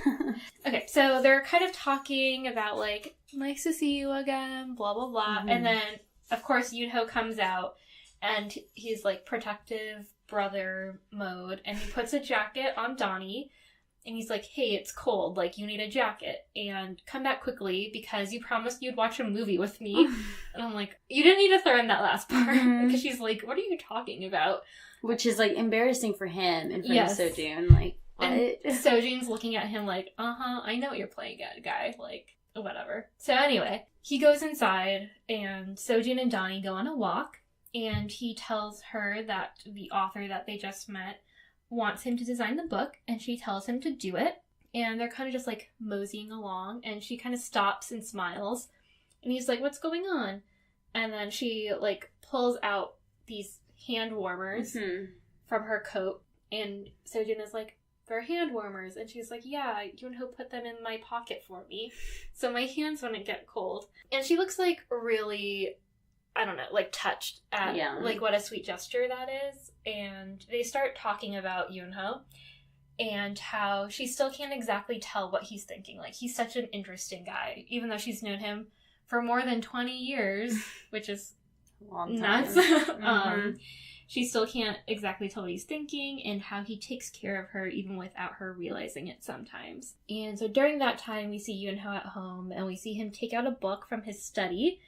Okay, so they're kind of talking about, like, nice to see you again, blah, blah, blah. Mm-hmm. And then, of course, Yoonho comes out, and he's, like, protective brother mode, and he puts a jacket on Donnie, and he's like, hey, it's cold, like, you need a jacket, and come back quickly, because you promised you'd watch a movie with me. And I'm like, you didn't need to throw in that last part, because she's like, what are you talking about? Which is, like, embarrassing for him in front of Sojun, like, what? And Sojun's looking at him like, I know what you're playing at, guy, like, whatever. So anyway, he goes inside, and Sojun and Donnie go on a walk, and he tells her that the author that they just met wants him to design the book, and she tells him to do it. And they're kind of just, like, moseying along, and she kind of stops and smiles. And he's like, what's going on? And then she, like, pulls out these hand warmers from her coat, and Sojun is like, they're hand warmers. And she's like, yeah, Yoonho put them in my pocket for me, so my hands wouldn't get cold. And she looks, like, really... I don't know, like, touched at, like, what a sweet gesture that is. And they start talking about Yoonho and how she still can't exactly tell what he's thinking. Like, he's such an interesting guy, even though she's known him for more than 20 years, which is nuts. She still can't exactly tell what he's thinking and how he takes care of her even without her realizing it sometimes. And so during that time, we see Yoonho at home, and we see him take out a book from his study.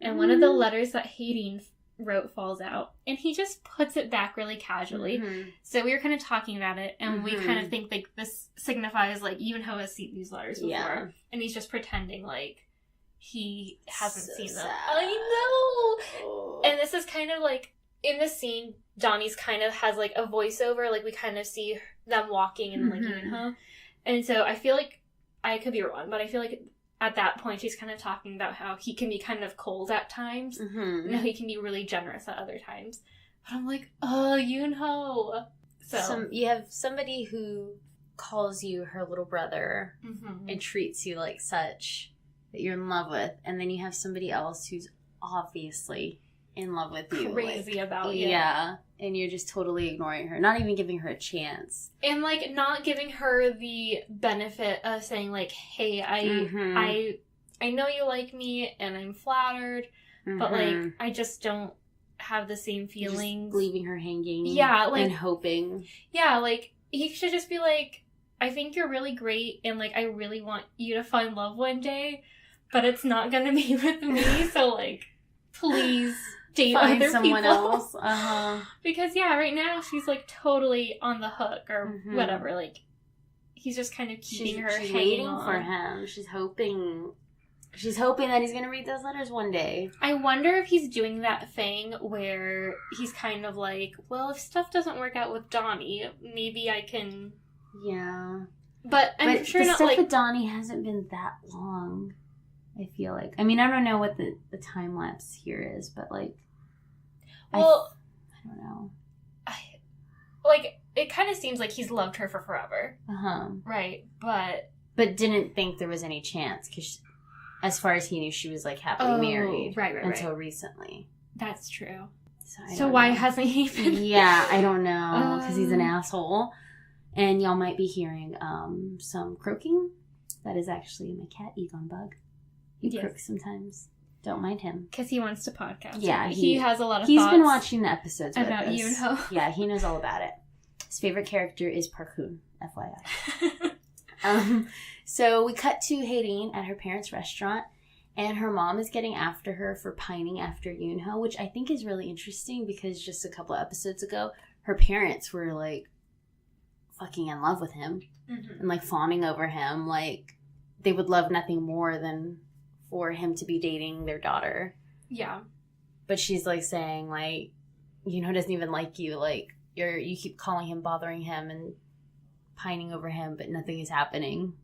and one of the letters that Haydeen wrote falls out, and he just puts it back really casually. So we were kind of talking about it, and we kind of think like this signifies like Yoonho has seen these letters before, and he's just pretending like he hasn't seen them. I know. And this is kind of like in the scene, Donnie's kind of has like a voiceover, like we kind of see them walking and like Yoonho, and so I feel like, I could be wrong, but I feel like at that point, she's kind of talking about how he can be kind of cold at times, and how he can be really generous at other times. But I'm like, oh, Yoonho. So you have somebody who calls you her little brother and treats you like such that you're in love with, and then you have somebody else who's obviously in love with you, crazy about you. Yeah, and you're just totally ignoring her, not even giving her a chance, and like not giving her the benefit of saying like, hey, I know you like me and I'm flattered, but like I just don't have the same feelings. Just leaving her hanging, like, and hoping. Yeah, like he should just be like, I think you're really great, and like I really want you to find love one day, but it's not gonna be with me. So like, please. Date find other someone people. Else. Because right now she's like totally on the hook or whatever. Like he's just kind of keeping her she's hanging waiting on. for him. She's hoping that he's gonna read those letters one day. I wonder if he's doing that thing where he's kind of like, well, if stuff doesn't work out with Donnie, maybe I can. Yeah, but I'm sure the not stuff like with Donnie hasn't been that long. I feel like. I mean, I don't know what the time lapse here is, but like. Well, I don't know. Like, it kind of seems like he's loved her for forever. Right, but didn't think there was any chance, because as far as he knew, she was like happily married. Right. Until recently. That's true. So why hasn't he been? Yeah, I don't know, because he's an asshole. And y'all might be hearing some croaking. That is actually my cat, Egon Bug. He croaks sometimes. Don't mind him. Because he wants to podcast. Yeah. He has a lot of thoughts. He's been watching the episodes about Yoonho. Yeah, he knows all about it. His favorite character is Parkoon, FYI. So we cut to Haydeen at her parents' restaurant, and her mom is getting after her for pining after Yoonho, which I think is really interesting because just a couple of episodes ago, her parents were like fucking in love with him and like fawning over him. Like they would love nothing more than for him to be dating their daughter. Yeah. But she's like saying like, doesn't even like you. Like you keep calling him, bothering him, and pining over him, but nothing is happening.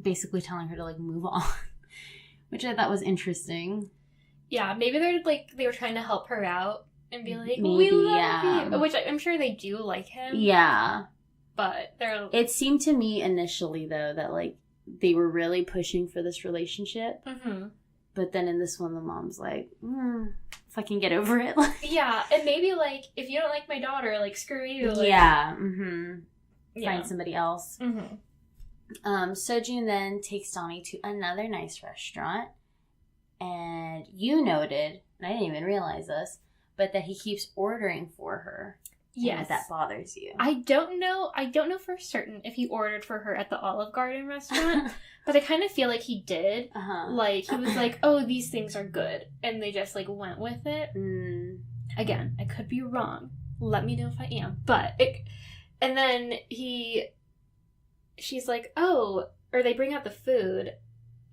Basically telling her to like move on, which I thought was interesting. Yeah, maybe they were trying to help her out and be like, we love you, which I'm sure they do like him. Yeah, but it seemed to me initially though that like they were really pushing for this relationship. But then in this one, the mom's like, fucking get over it. Yeah, and maybe like if you don't like my daughter, like screw you. Like, find somebody else. Sojun then takes Donnie to another nice restaurant, and you noted, and I didn't even realize this, but that he keeps ordering for her. Yes, that bothers you. I don't know for certain if he ordered for her at the Olive Garden restaurant, but I kind of feel like he did. Like he was like, "Oh, these things are good," and they just like went with it. Again, I could be wrong. Let me know if I am. And then she's like, "Oh," or they bring out the food,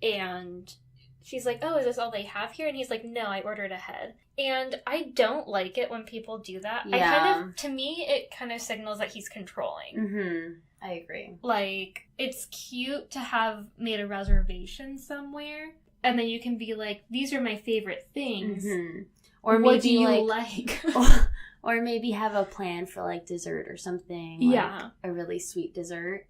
and she's like, "Oh, is this all they have here?" And he's like, "No, I ordered ahead." And I don't like it when people do that. Yeah. To me, it kind of signals that he's controlling. I agree. Like, it's cute to have made a reservation somewhere, and then you can be like, "These are my favorite things." Or what do you like? Or maybe have a plan for like dessert or something. Like a really sweet dessert,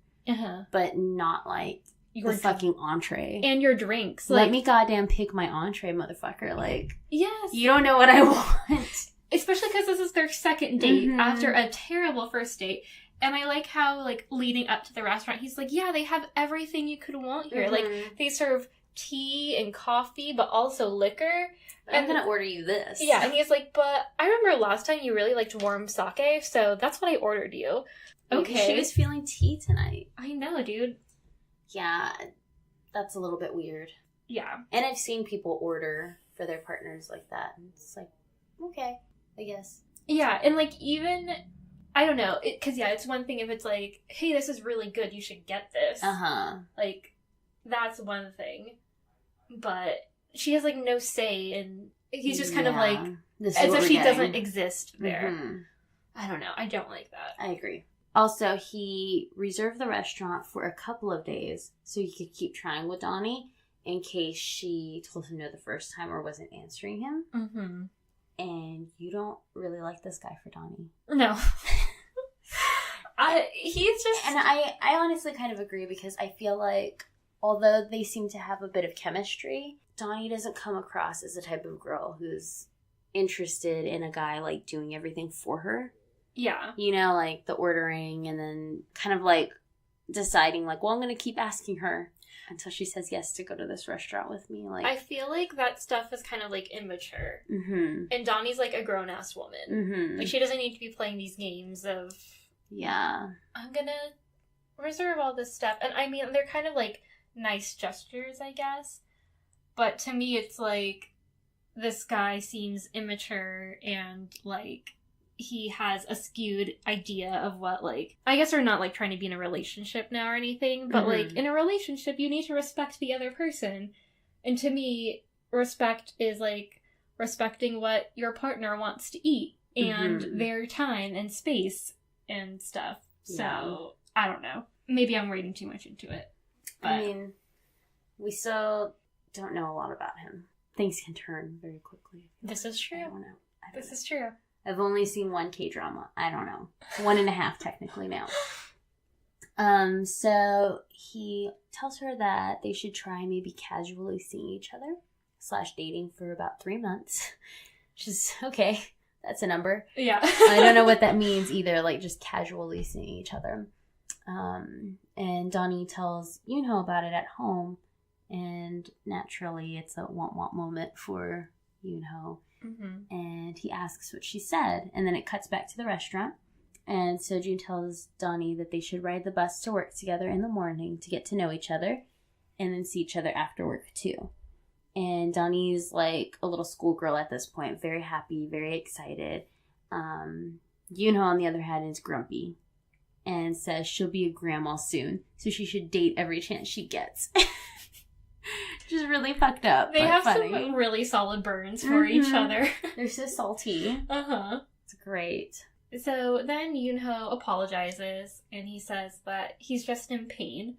but not like your fucking entree. And your drinks. Like, let me goddamn pick my entree, motherfucker. Like, yes. You don't know what I want. Especially because this is their second date after a terrible first date. And I like how, like, leading up to the restaurant, he's like, yeah, they have everything you could want here. Like, they serve tea and coffee, but also liquor. I'm going to order you this. Yeah, and he's like, but I remember last time you really liked warm sake, so that's what I ordered you. Maybe okay. She was feeling tea tonight. I know, dude. Yeah, that's a little bit weird. Yeah. And I've seen people order for their partners like that. And it's like, okay, I guess. Yeah, and like even, I don't know, because yeah, it's one thing if it's like, hey, this is really good, you should get this. Like, that's one thing. But she has like no say, and he's just kind of like, as if she doesn't exist there. Mm-hmm. I don't know, I don't like that. I agree. Also, he reserved the restaurant for a couple of days so he could keep trying with Donnie in case she told him no the first time or wasn't answering him. Mm-hmm. And you don't really like this guy for Donnie. No. He's just... And I honestly kind of agree because I feel like although they seem to have a bit of chemistry, Donnie doesn't come across as the type of girl who's interested in a guy like doing everything for her. Yeah. You know, like the ordering and then kind of like deciding like, well, I'm going to keep asking her until she says yes to go to this restaurant with me. Like, I feel like that stuff is kind of like immature. Mm-hmm. And Donnie's like a grown-ass woman. Mm-hmm. Like she doesn't need to be playing these games of, yeah, I'm going to reserve all this stuff. And I mean, they're kind of like nice gestures, I guess. But to me, it's like this guy seems immature and like he has a skewed idea of what, like, I guess we're not, like, trying to be in a relationship now or anything, but, like, in a relationship, you need to respect the other person. And to me, respect is, like, respecting what your partner wants to eat and their time and space and stuff. So, I don't know. Maybe I'm reading too much into it. But I mean, we still don't know a lot about him. Things can turn very quickly. This is true. I don't know. This is true. I've only seen one K-drama. I don't know. 1.5 technically now. So he tells her that they should try maybe casually seeing each other / dating for about 3 months. Which is, okay, that's a number. Yeah. I don't know what that means either, like just casually seeing each other. And Donnie tells Yoonho about it at home. And naturally, it's a want moment for Yoonho. Mm-hmm. And he asks what she said. And then it cuts back to the restaurant. And Sojun tells Donnie that they should ride the bus to work together in the morning to get to know each other. And then see each other after work, too. And Donnie's like a little schoolgirl at this point. Very happy, very excited. Yoonho, on the other hand, is grumpy. And says she'll be a grandma soon. So she should date every chance she gets. Which is really fucked up. They have funny. Some really solid burns for each other. They're so salty. Uh-huh. It's great. So then Yoonho apologizes, and he says that he's just in pain.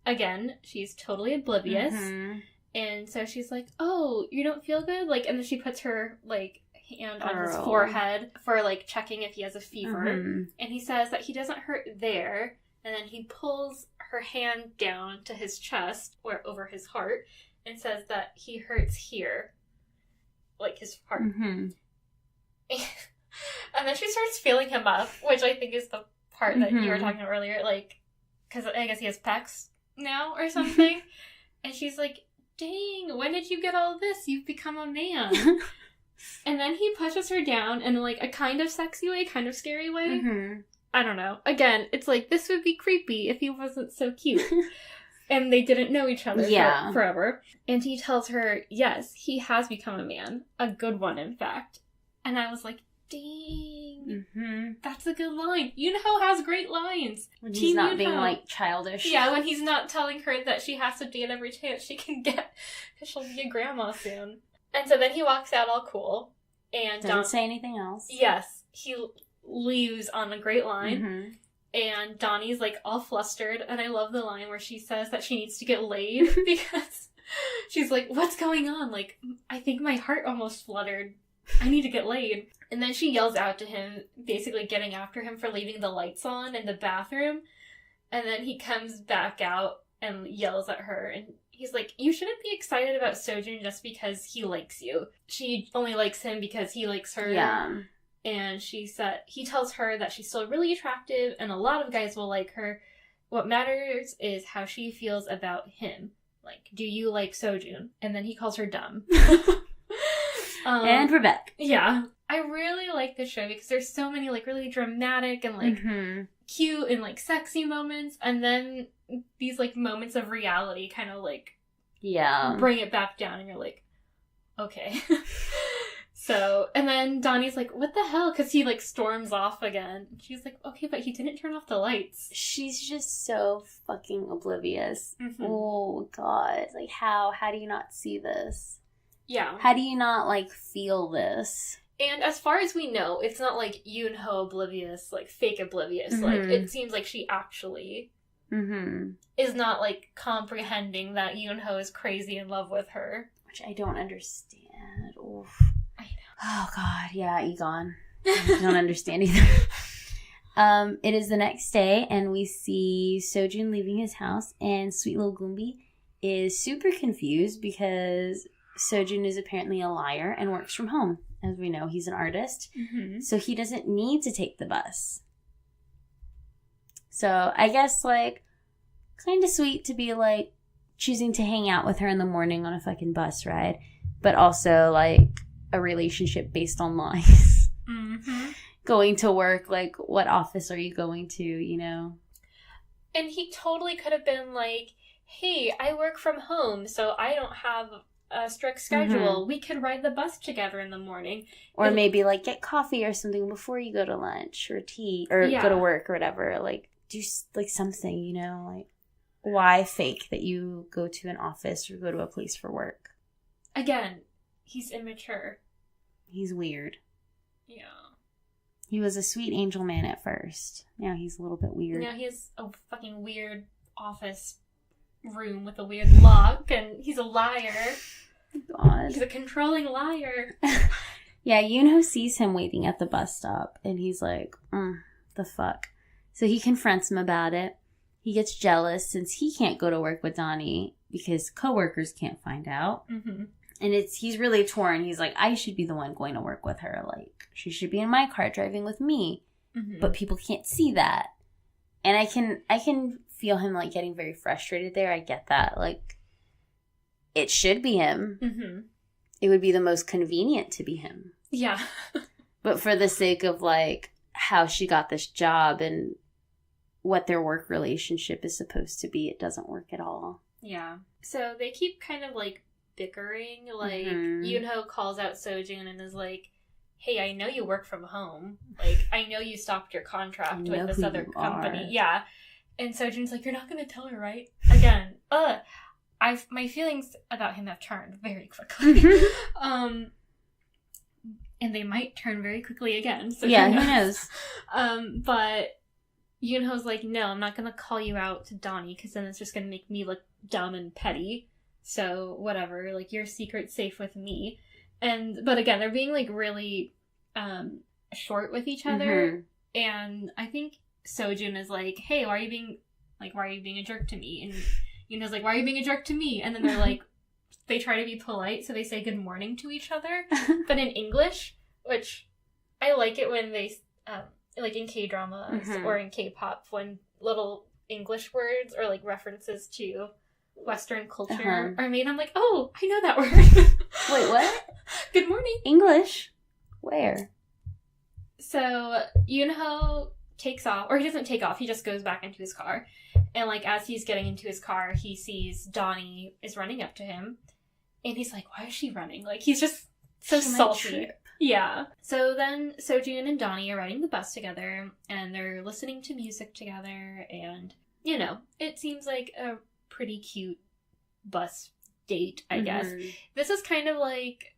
Again, she's totally oblivious. Mm-hmm. And so she's like, oh, you don't feel good? Like, and then she puts her, like, hand on his forehead for, like, checking if he has a fever. Mm-hmm. And he says that he doesn't hurt there. And then he pulls her hand down to his chest, or over his heart, and says that he hurts here. Like his heart. Mm-hmm. And then she starts feeling him up, which I think is the part that you were talking about earlier. Like, because I guess he has pecs now or something. And she's like, dang, when did you get all this? You've become a man. And then he pushes her down in like a kind of sexy way, kind of scary way. Mm-hmm. I don't know. Again, it's like, this would be creepy if he wasn't so cute. And they didn't know each other for forever. And he tells her, yes, he has become a man. A good one, in fact. And I was like, dang. Mm-hmm. That's a good line. Yoonho has great lines. When he's not being, like, childish. Yeah, when he's not telling her that she has to date every chance she can get. Because she'll be a grandma soon. And so then he walks out all cool. And doesn't say anything else. Yes. He leaves on a great line. Mm-hmm. And Donnie's like all flustered, and I love the line where she says that she needs to get laid because she's like, what's going on? Like, I think my heart almost fluttered. I need to get laid. And then she yells out to him, basically getting after him for leaving the lights on in the bathroom. And then he comes back out and yells at her, and he's like, you shouldn't be excited about Sojun just because he likes you. She only likes him because he likes her. Yeah. And he tells her that she's still really attractive and a lot of guys will like her. What matters is how she feels about him. Like, do you like Sojun? And then he calls her dumb. And we're back. Yeah. I really like this show because there's so many, like, really dramatic and, like, cute and, like, sexy moments. And then these, like, moments of reality kind of, like, bring it back down. And you're like, okay. So, and then Donnie's like, what the hell? Because he, like, storms off again. She's like, okay, but he didn't turn off the lights. She's just so fucking oblivious. Mm-hmm. Oh, God. Like, how do you not see this? Yeah. How do you not, like, feel this? And as far as we know, it's not, like, Yoon-ho oblivious, like, fake oblivious. Mm-hmm. Like, it seems like she actually is not, like, comprehending that Yoon-ho is crazy in love with her. Which I don't understand. Oof. I know. Oh, God. Yeah, Egon. I don't understand either. It is the next day, and we see Sojun leaving his house, and sweet little Goombi is super confused because Sojun is apparently a liar and works from home. As we know, he's an artist, so he doesn't need to take the bus. So I guess, like, kind of sweet to be, like, choosing to hang out with her in the morning on a fucking bus ride, but also, like, a relationship based on lies. Going to work, like, what office are you going to, you know? And he totally could have been like, hey, I work from home, so I don't have a strict schedule. We could ride the bus together in the morning. Or maybe, like, get coffee or something before you go to lunch or tea or go to work or whatever. Like, do, like, something, you know? Like, why fake that you go to an office or go to a place for work? Again, he's immature. He's weird. Yeah. He was a sweet angel man at first. Now he's a little bit weird. Now he has a fucking weird office room with a weird lock, and he's a liar. God. He's a controlling liar. Yeah, Yoon-ho sees him waiting at the bus stop, and he's like, the fuck. So he confronts him about it. He gets jealous since he can't go to work with Donnie because coworkers can't find out. And he's really torn. He's like, I should be the one going to work with her. Like, she should be in my car driving with me. But people can't see that. And I can feel him, like, getting very frustrated there. I get that. Like, it should be him. It would be the most convenient to be him. Yeah. But for the sake of, like, how she got this job and what their work relationship is supposed to be, it doesn't work at all. Yeah. So they keep kind of, like, bickering. Like, Yoon-ho calls out Sojun and is like, hey, I know you work from home. Like, I know you stopped your contract with this other company. Yeah. And Sojun's like, you're not going to tell her, right? Again, my feelings about him have turned very quickly. And they might turn very quickly again. So yeah, who knows? But Yoon-ho's like, no, I'm not going to call you out to Donnie because then it's just going to make me look dumb and petty. So whatever, like, your secret's safe with me. But again, they're being, like, really short with each other. And I think Sojun is like, hey, why are you being a jerk to me? And Yoon-ho's like, why are you being a jerk to me? And then they're like, they try to be polite, so they say good morning to each other, but in English, which I like it when they, like in K-dramas or in K-pop, when little English words or, like, references to Western culture are made. I'm like, oh, I know that word. Wait, what? Good morning. English? Where? So Yoon-ho takes off, or he doesn't take off, he just goes back into his car. And, like, as he's getting into his car, he sees Donnie is running up to him. And he's like, why is she running? Like, he's just so salty. Yeah. So then Sojun and Donnie are riding the bus together, and they're listening to music together, and, you know, it seems like a pretty cute bus date, I guess. This is kind of like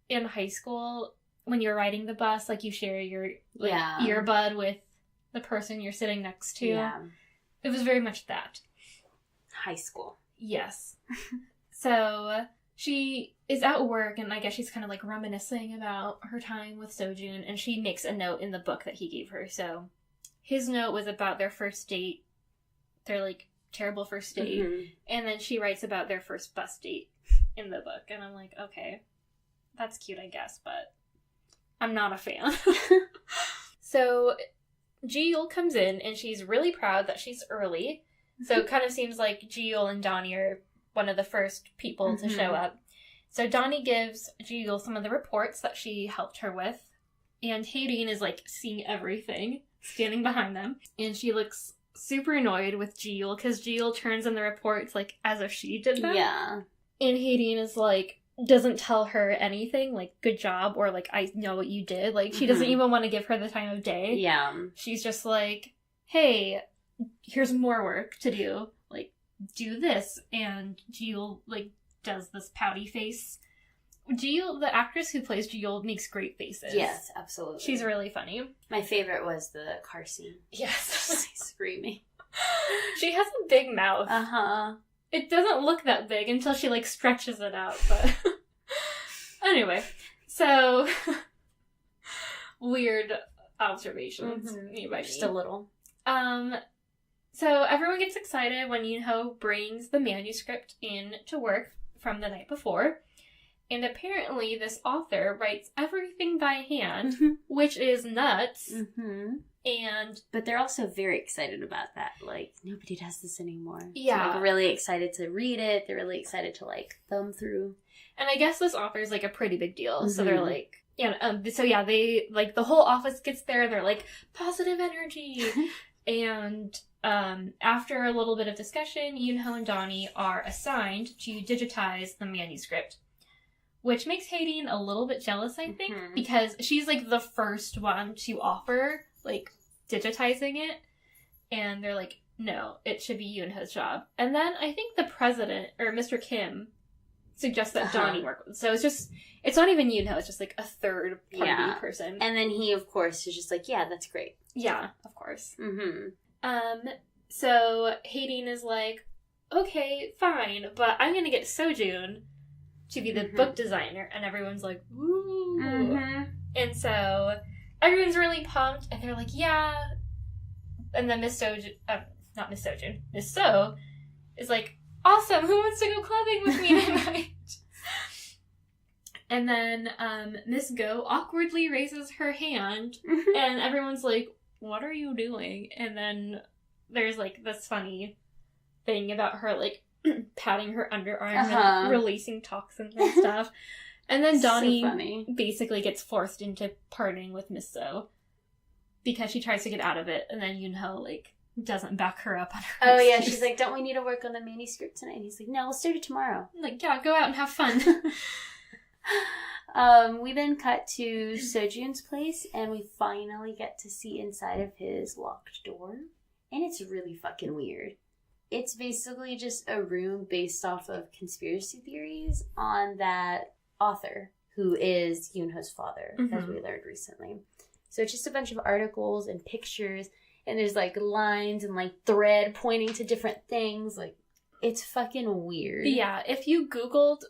in high school when you're riding the bus, like, you share your earbud with the person you're sitting next to. Yeah. It was very much that. High school. Yes. So she is at work, and I guess she's kind of, like, reminiscing about her time with Sojun, and she makes a note in the book that he gave her. So his note was about their first date, their, like, terrible first date, and then she writes about their first bus date in the book, and I'm like, okay, that's cute, I guess, but I'm not a fan. So Ji-yool comes in, and she's really proud that she's early. So it kind of seems like Ji-yool and Donnie are one of the first people to show up. So Donnie gives Ji-yool some of the reports that she helped her with. And Hae-rin is, like, seeing everything, standing behind them. And she looks super annoyed with Ji-yool, because Ji-yool turns in the reports, like, as if she did them. Yeah. And Hae-rin is like, doesn't tell her anything, like, good job, or, like, I know what you did. Like, she doesn't even want to give her the time of day. Yeah. She's just like, hey, here's more work to do. Like, do this. And Jill, like, does this pouty face. Jill, the actress who plays Jill, makes great faces. Yes, absolutely. She's really funny. My favorite was the car scene. Yes. Screaming. She has a big mouth. Uh-huh. It doesn't look that big until she, like, stretches it out, but... Anyway, so... weird observations. Just a little. So everyone gets excited when Yoonho brings the manuscript in to work from the night before. And apparently this author writes everything by hand, which is nuts. But they're also very excited about that. Like, nobody does this anymore. Yeah. So, like, really excited to read it. They're really excited to, like, thumb through. And I guess this author is, like, a pretty big deal. So they're like, they, like, the whole office gets there. They're like, positive energy. And after a little bit of discussion, Yoonho and Donnie are assigned to digitize the manuscript. Which makes Haydeen a little bit jealous, I think, because she's, like, the first one to offer, like, digitizing it. And they're like, no, it should be Yoonho's job. And then I think the president, or Mr. Kim, suggests that Donnie work with. So it's not even Yoonho, it's just, like, a third party person. And then he, of course, is just like, yeah, that's great. Yeah, of course. So Haydeen is like, okay, fine, but I'm gonna get Sojun to be the book designer, and everyone's like, ooh. And so everyone's really pumped, and they're like, yeah. And then Miss So is like, awesome, who wants to go clubbing with me tonight? And then Miss Go awkwardly raises her hand, and everyone's like, what are you doing? And then there's, like, this funny thing about her, like, patting her underarm and releasing toxins and stuff. And then Donnie basically gets forced into partying with Miss So because she tries to get out of it, and then Yoonho, like, doesn't back her up on her Oh, yeah, she's like, don't we need to work on the manuscript tonight? And he's like, no, we'll start it tomorrow. I'm like, yeah, go out and have fun. We then cut to Sojun's place, and we finally get to see inside of his locked door. And it's really fucking weird. It's basically just a room based off of conspiracy theories on that author, who is Yoonho's father, as we learned recently. So it's just a bunch of articles and pictures, and there's, like, lines and, like, thread pointing to different things. Like, it's fucking weird. Yeah, if you Googled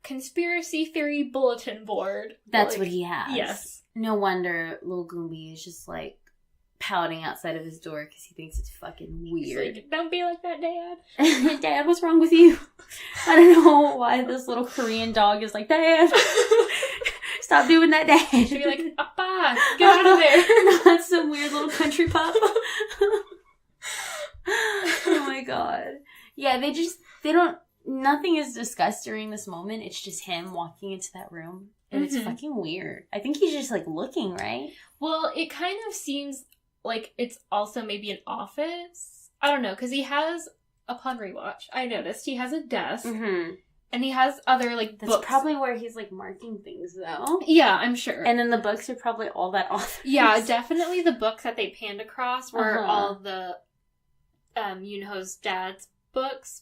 conspiracy theory bulletin board... That's, like, what he has. Yes. No wonder Lil Goombi is just, like, pouting outside of his door because he thinks it's fucking weird. He's like, don't be like that, Dad. Dad, what's wrong with you? I don't know why this little Korean dog is like, Dad, stop doing that, Dad. She'd be like, Appa, get out of there. Not some weird little country pup. Oh my god. Yeah, they don't, nothing is discussed during this moment. It's just him walking into that room. And it's fucking weird. I think he's just, like, looking, right? Well, it kind of seems like it's also maybe an office. I don't know, because he has, upon rewatch, I noticed he has a desk. And he has other, like, That's books. Probably where he's, like, marking things, though. Yeah, I'm sure. And then the books are probably all that office. Yeah, definitely the books that they panned across were all the Yoonho's dad's books.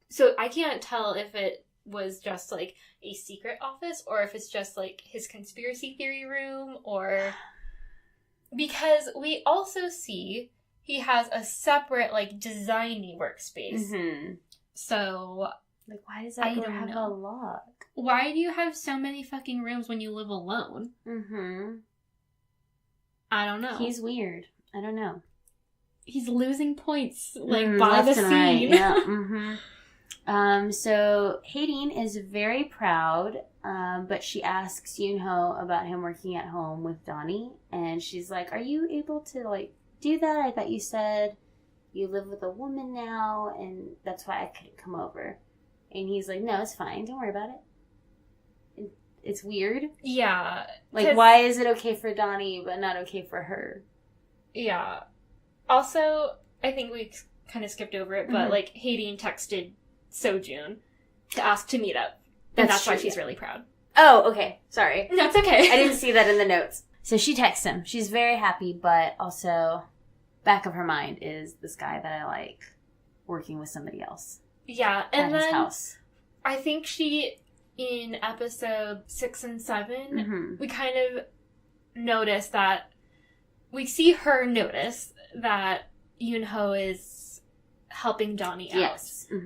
So I can't tell if it was just, like, a secret office or if it's just, like, his conspiracy theory room, or... Because we also see he has a separate, like, designy workspace. So... Like, why does that door have a lock? Why do you have so many fucking rooms when you live alone? I don't know. He's weird. I don't know. He's losing points, like, by the scene. Right. Yeah. So Haydeen is very proud, but she asks Yoonho about him working at home with Donnie, and she's like, are you able to, like, do that? I thought you said you live with a woman now, and that's why I couldn't come over. And he's like, no, it's fine. Don't worry about it. It's weird. Yeah. Like, why is it okay for Donnie, but not okay for her? Yeah. Also, I think we kind of skipped over it, but, like, Haydeen texted Sojun to ask to meet up. And that's why she's really proud. Oh, okay. Sorry. That's okay. I didn't see that in the notes. So she texts him. She's very happy, but also back of her mind is this guy that I like working with somebody else. Yeah, and at then his house. I think in episode 6 and 7, we kind of notice that we see her notice that Yoonho is helping Donnie out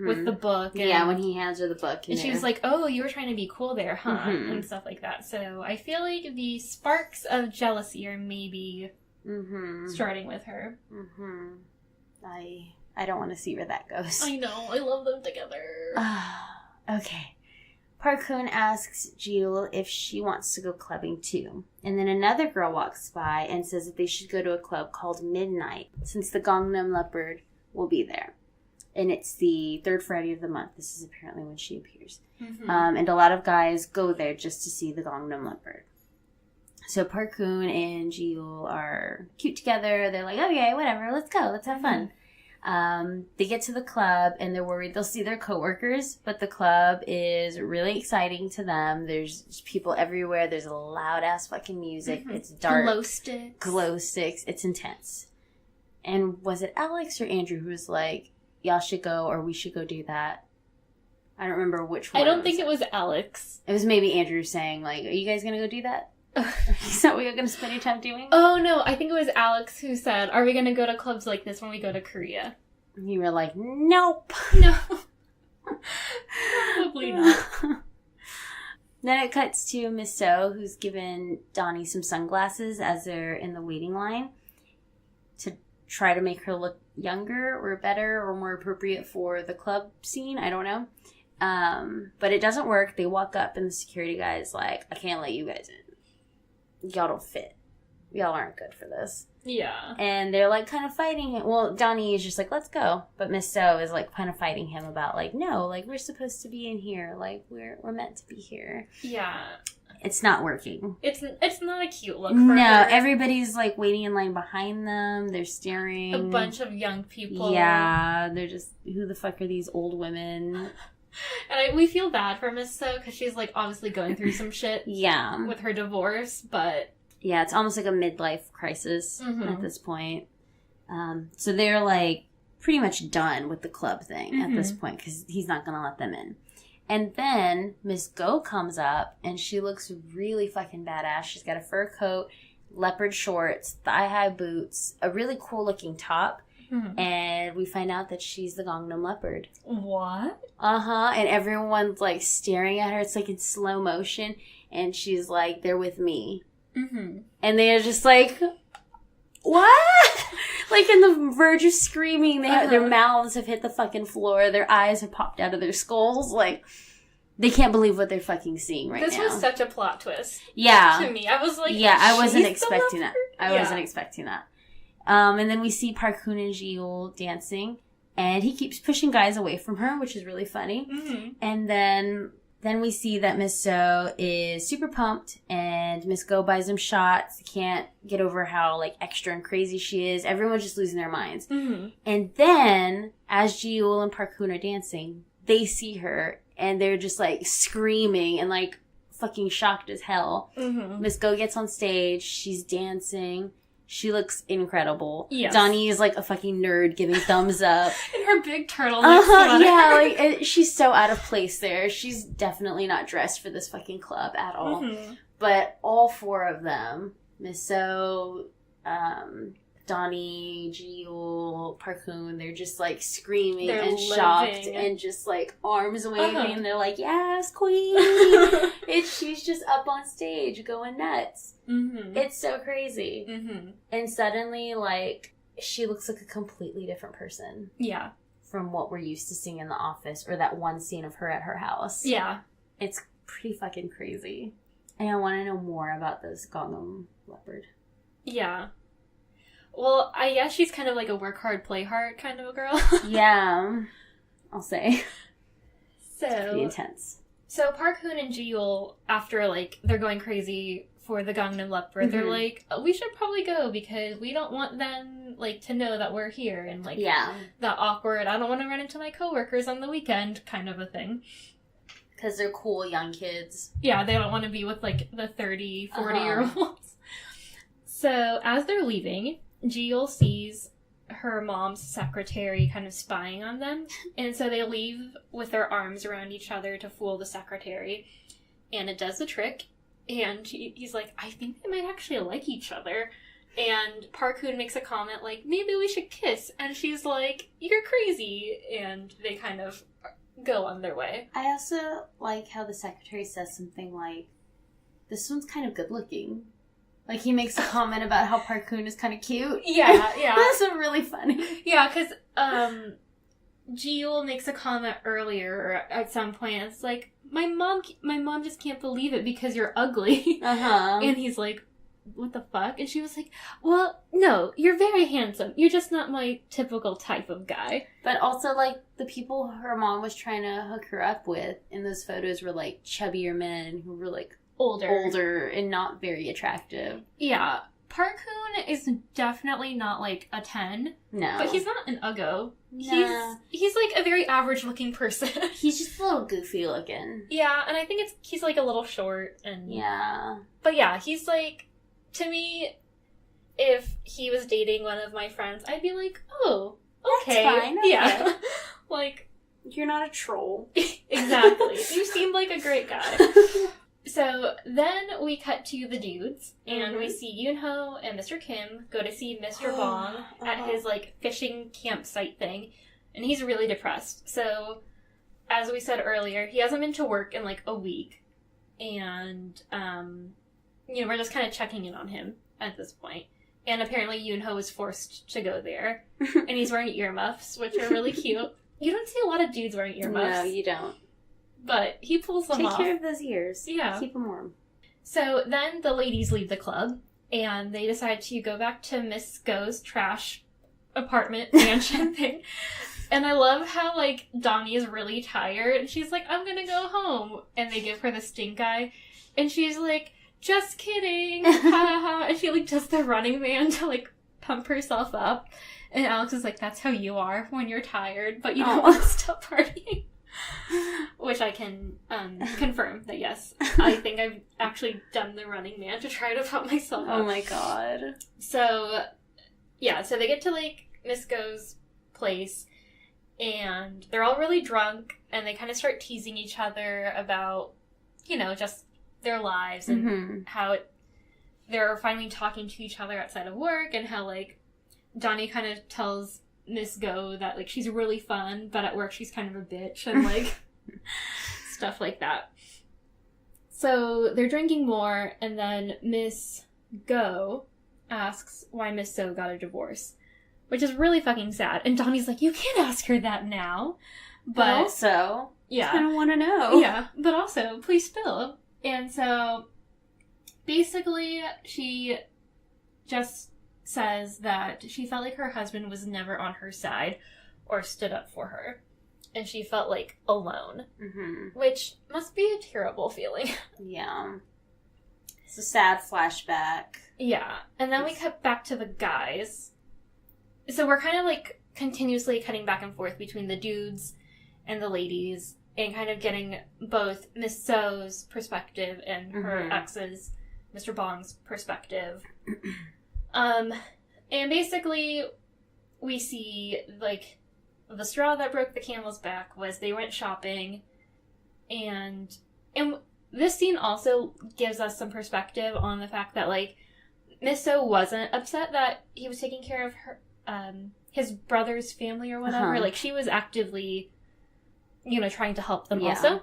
with the book. And, when he hands her the book. And she was like, oh, you were trying to be cool there, huh? And stuff like that. So I feel like the sparks of jealousy are maybe starting with her. I don't want to see where that goes. I know. I love them together. Okay. Park-hoon asks Jil if she wants to go clubbing too. And then another girl walks by and says that they should go to a club called Midnight since the Gangnam Leopard will be there. And it's the third Friday of the month. This is apparently when she appears. And a lot of guys go there just to see the Gangnam Leopard. So Park-hoon and Jil are cute together. They're like, okay, whatever, let's go. Let's have fun. They get to the club and they're worried they'll see their coworkers, but the club is really exciting to them. There's people everywhere. There's loud ass fucking music. It's dark. Glow sticks. It's intense. And was it Alex or Andrew who was like, y'all should go or we should go do that? I don't remember which one. I don't think it was Alex. It was maybe Andrew saying like, are you guys going to go do that? Is that what you're going to spend your time doing? Oh, no. I think it was Alex who said, are we going to go to clubs like this when we go to Korea? You were like, nope. No. Probably not. Then it cuts to Miss So, who's given Donnie some sunglasses as they're in the waiting line to try to make her look younger or better or more appropriate for the club scene. I don't know. But it doesn't work. They walk up and the security guy is like, I can't let you guys in. Y'all don't fit. Y'all aren't good for this. Yeah. And they're like kind of fighting it. Well, Donnie is just like, let's go. But Miss So is like kind of fighting him about like, no, like we're supposed to be in here. Like we're meant to be here. Yeah. It's not working. It's not a cute look for her. No, everybody's like waiting in line behind them. They're staring. A bunch of young people. Yeah. They're just, who the fuck are these old women? And we feel bad for Miss So because she's like obviously going through some shit. Yeah. With her divorce, but yeah, it's almost like a midlife crisis at this point. So they're like pretty much done with the club thing at this point because he's not gonna let them in. And then Miss Go comes up and she looks really fucking badass. She's got a fur coat, leopard shorts, thigh-high boots, a really cool looking top. And we find out that she's the Gangnam Leopard. What? And everyone's like staring at her. It's like in slow motion. And she's like, they're with me. And they're just like, what? Like in the verge of screaming. They have, their mouths have hit the fucking floor. Their eyes have popped out of their skulls. Like, they can't believe what they're fucking seeing right now. This was such a plot twist. Yeah. To me. I was like, yeah, I wasn't expecting that. I wasn't expecting that. And then we see Park-hoon and Jil dancing, and he keeps pushing guys away from her, which is really funny. And then we see that Miss So is super pumped, and Miss Go buys him shots. Can't get over how like extra and crazy she is. Everyone's just losing their minds. And then, as Jil and Park-hoon are dancing, they see her, and they're just like screaming and like fucking shocked as hell. Miss Go gets on stage. She's dancing. She looks incredible. Yes. Donnie is like a fucking nerd giving thumbs up. In her big turtleneck sweater. Yeah, like she's so out of place there. She's definitely not dressed for this fucking club at all. But all four of them, Miss So, Donnie, Jil, Park-hoon, they're just like screaming and shocked and just like arms waving. They're like, yes, queen. She's just up on stage going nuts. It's so crazy. And suddenly, like, she looks like a completely different person. Yeah. From what we're used to seeing in The Office or that one scene of her at her house. Yeah. It's pretty fucking crazy. And I want to know more about this Gangnam Leopard. Yeah. Well, I guess she's kind of like a work hard, play hard kind of a girl. Yeah. I'll say. So. It's pretty intense. So Park-hoon and Jil, after like they're going crazy for the Gangnam Leopard, they're like, oh, we should probably go because we don't want them like to know that we're here and like that awkward, I don't want to run into my coworkers on the weekend kind of a thing. Because they're cool young kids. Yeah, they don't want to be with, like, the 30, 40-year-olds. So, as they're leaving, Jill sees her mom's secretary kind of spying on them. And so they leave with their arms around each other to fool the secretary. And it does the trick. And he's like, I think they might actually like each other. And Park-hoon makes a comment like, maybe we should kiss. And she's like, you're crazy. And they kind of go on their way. I also like how the secretary says something like, this one's kind of good looking. Like, he makes a comment about how Park-hoon is kind of cute. Yeah. That's really funny. Yeah, because Jill makes a comment earlier at some point. It's like, my mom just can't believe it because you're ugly. And he's like, what the fuck? And she was like, well, no, you're very handsome. You're just not my typical type of guy. But also, like, the people her mom was trying to hook her up with in those photos were, like, chubbier men who were, like, older and not very attractive. Yeah. Park-hoon is definitely not, like, a 10. No. But he's not an uggo. Nah. He's like, a very average-looking person. He's just a little goofy looking. Yeah, and I think he's, like, a little short. And yeah. But yeah, he's, like, to me, if he was dating one of my friends, I'd be like, oh, okay. That's fine. Yeah. Like... You're not a troll. Exactly. You seem like a great guy. So then we cut to the dudes, and we see Yoonho and Mr. Kim go to see Mr. Bong at his, like, fishing campsite thing, and he's really depressed. So, as we said earlier, he hasn't been to work in, like, a week, and, you know, we're just kind of checking in on him at this point. And apparently Yoonho was forced to go there, and he's wearing earmuffs, which are really cute. You don't see a lot of dudes wearing earmuffs. No, you don't. But he pulls them off. Take care of those ears. Yeah. Keep them warm. So then the ladies leave the club, and they decide to go back to Miss Go's trash apartment mansion thing. And I love how, like, Donnie is really tired, and she's like, I'm gonna go home. And they give her the stink eye, and she's like, just kidding. Ha ha ha. And she, like, does the Running Man to, like, pump herself up. And Alex is like, that's how you are when you're tired, but you don't want to stop partying. Which I can confirm that yes, I think I've actually done the Running Man to try to pump myself up. Oh my god. So, yeah, so they get to, like, Miss Go's place, and they're all really drunk, and they kind of start teasing each other about, you know, just their lives, and how they're finally talking to each other outside of work, and how, like, Donnie kind of tells Miss Go that, like, she's really fun, but at work she's kind of a bitch, and, like, stuff like that. So they're drinking more, and then Miss Go asks why Miss So got a divorce, which is really fucking sad. And Donnie's like, you can't ask her that now. But also, yeah, I kind of want to know. Yeah, but also, please spill. And so, basically, she just says that she felt like her husband was never on her side or stood up for her. And she felt, like, alone. Which must be a terrible feeling. Yeah. It's a sad flashback. Yeah. And then we cut back to the guys. So we're kind of, like, continuously cutting back and forth between the dudes and the ladies, and kind of getting both Miss So's perspective and her ex's, Mr. Bong's perspective. And basically, we see, like, the straw that broke the camel's back was they went shopping, and this scene also gives us some perspective on the fact that, like, Miss So wasn't upset that he was taking care of her, his brother's family or whatever. Like, she was actively, you know, trying to help them also.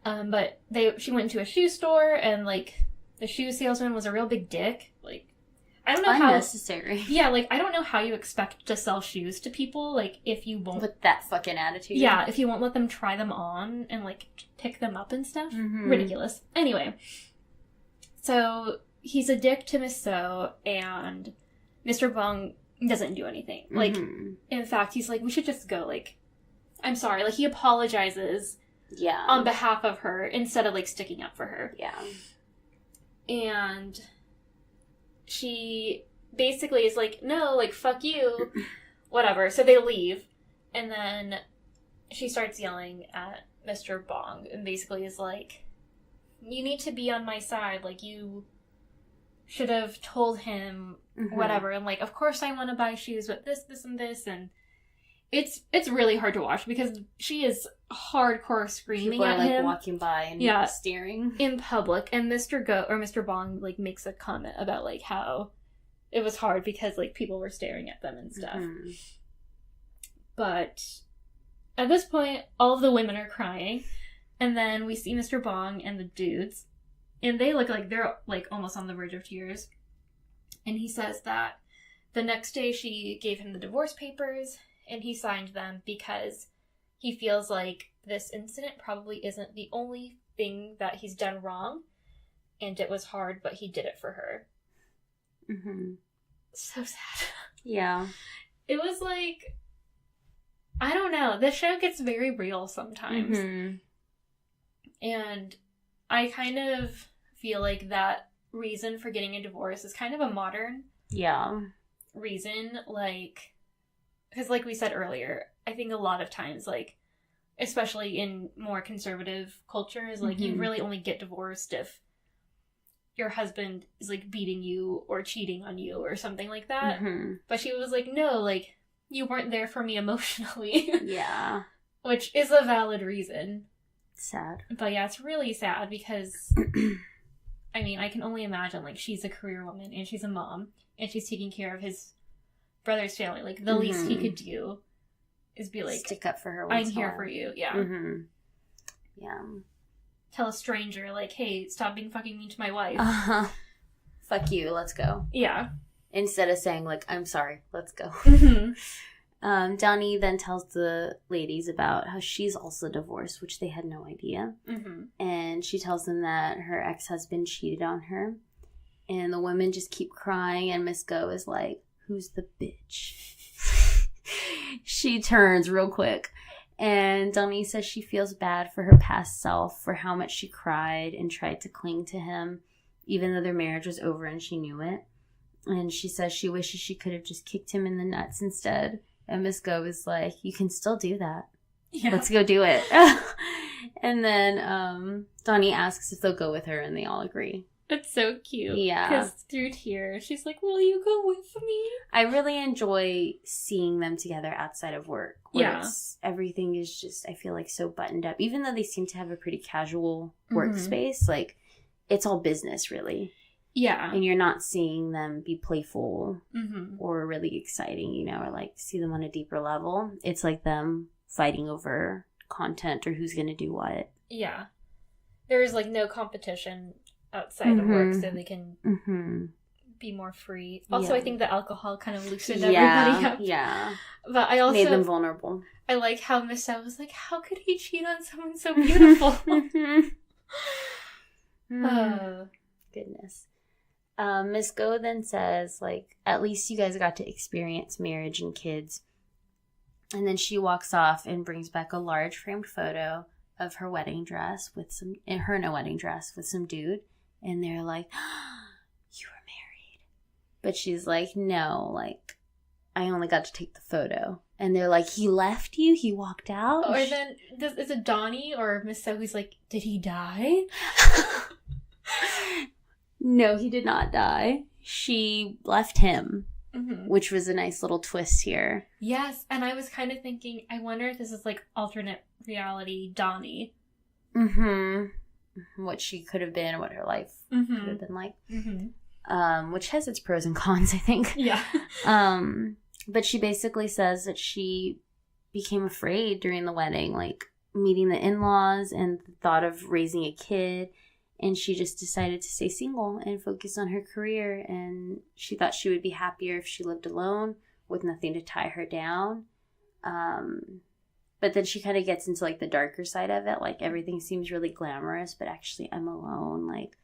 But she went into a shoe store, and, like, the shoe salesman was a real big dick. Like, I don't know unnecessary. Yeah, like, I don't know how you expect to sell shoes to people, like, if you won't... With that fucking attitude. Yeah, if you won't let them try them on and, like, pick them up and stuff. Ridiculous. Anyway. So, he's a dick to Miss So, and Mr. Bong doesn't do anything. Like, in fact, he's like, we should just go, like, I'm sorry. Like, he apologizes on behalf of her instead of, like, sticking up for her. Yeah. And she basically is like, no, like, fuck you, whatever. So they leave, and then she starts yelling at Mr. Bong and basically is like, you need to be on my side. Like, you should have told him whatever. And, like, of course I want to buy shoes, but this, and this. And it's really hard to watch because she is hardcore screaming People at are, like, him. walking by and staring. In public. And Mr. Bong, like, makes a comment about, like, how it was hard because, like, people were staring at them and stuff. But at this point, all of the women are crying. And then we see Mr. Bong and the dudes. And they look like they're, like, almost on the verge of tears. And he says that the next day she gave him the divorce papers. And he signed them because he feels like this incident probably isn't the only thing that he's done wrong. And it was hard, but he did it for her. So sad. Yeah. It was like, I don't know. The show gets very real sometimes. And I kind of feel like that reason for getting a divorce is kind of a modern reason. Like, because like we said earlier, I think a lot of times, like, especially in more conservative cultures, like, you really only get divorced if your husband is, like, beating you or cheating on you or something like that. But she was like, no, like, you weren't there for me emotionally. Which is a valid reason. Sad. But yeah, it's really sad because, I mean, I can only imagine, like, she's a career woman and she's a mom and she's taking care of his brother's family. Like, the least he could do is be like, stick up for her. I'm here for you. Yeah. Tell a stranger, like, hey, stop being fucking mean to my wife. Fuck you, let's go. Yeah. Instead of saying, like, I'm sorry, let's go. Donnie then tells the ladies about how she's also divorced, which they had no idea. And she tells them that her ex-husband cheated on her. And the women just keep crying, and Miss Go is like, who's the bitch? She turns real quick. And Donnie says she feels bad for her past self, for how much she cried and tried to cling to him, even though their marriage was over and she knew it. And she says she wishes she could have just kicked him in the nuts instead. And Miss Go is like, you can still do that. Yeah. Let's go do it. And then Donnie asks if they'll go with her, and they all agree. It's so cute. Yeah. Because through tears, she's like, will you go with me? I really enjoy seeing them together outside of work. Yeah. Everything is just, I feel like, so buttoned up. Even though they seem to have a pretty casual workspace, like, it's all business, really. Yeah. And you're not seeing them be playful or really exciting, you know, or, like, see them on a deeper level. It's like them fighting over content or who's going to do what. Yeah. There's, like, no competition outside of work, so they can be more free. Also, I think the alcohol kind of loosened everybody up. Yeah. But I also made them vulnerable. I like how Michelle was like, how could he cheat on someone so beautiful? Goodness. Miss Go then says, like, at least you guys got to experience marriage and kids. And then she walks off and brings back a large framed photo of her wedding dress with some, her in a wedding dress with some dude. And they're like, you were married. But she's like, no, like, I only got to take the photo. And they're like, he left you? He walked out? Or then, is it Donnie or Miss So who's like, did he die? No, he did not die. She left him, which was a nice little twist here. Yes, and I was kind of thinking, I wonder if this is, like, alternate reality Donnie. What she could have been, what her life could have been like. Which has its pros and cons, I think. Yeah. But she basically says that she became afraid during the wedding, like, meeting the in-laws and the thought of raising a kid. And she just decided to stay single and focus on her career. And she thought she would be happier if she lived alone with nothing to tie her down. But then she kind of gets into, like, the darker side of it. Like, everything seems really glamorous, but actually I'm alone. Like,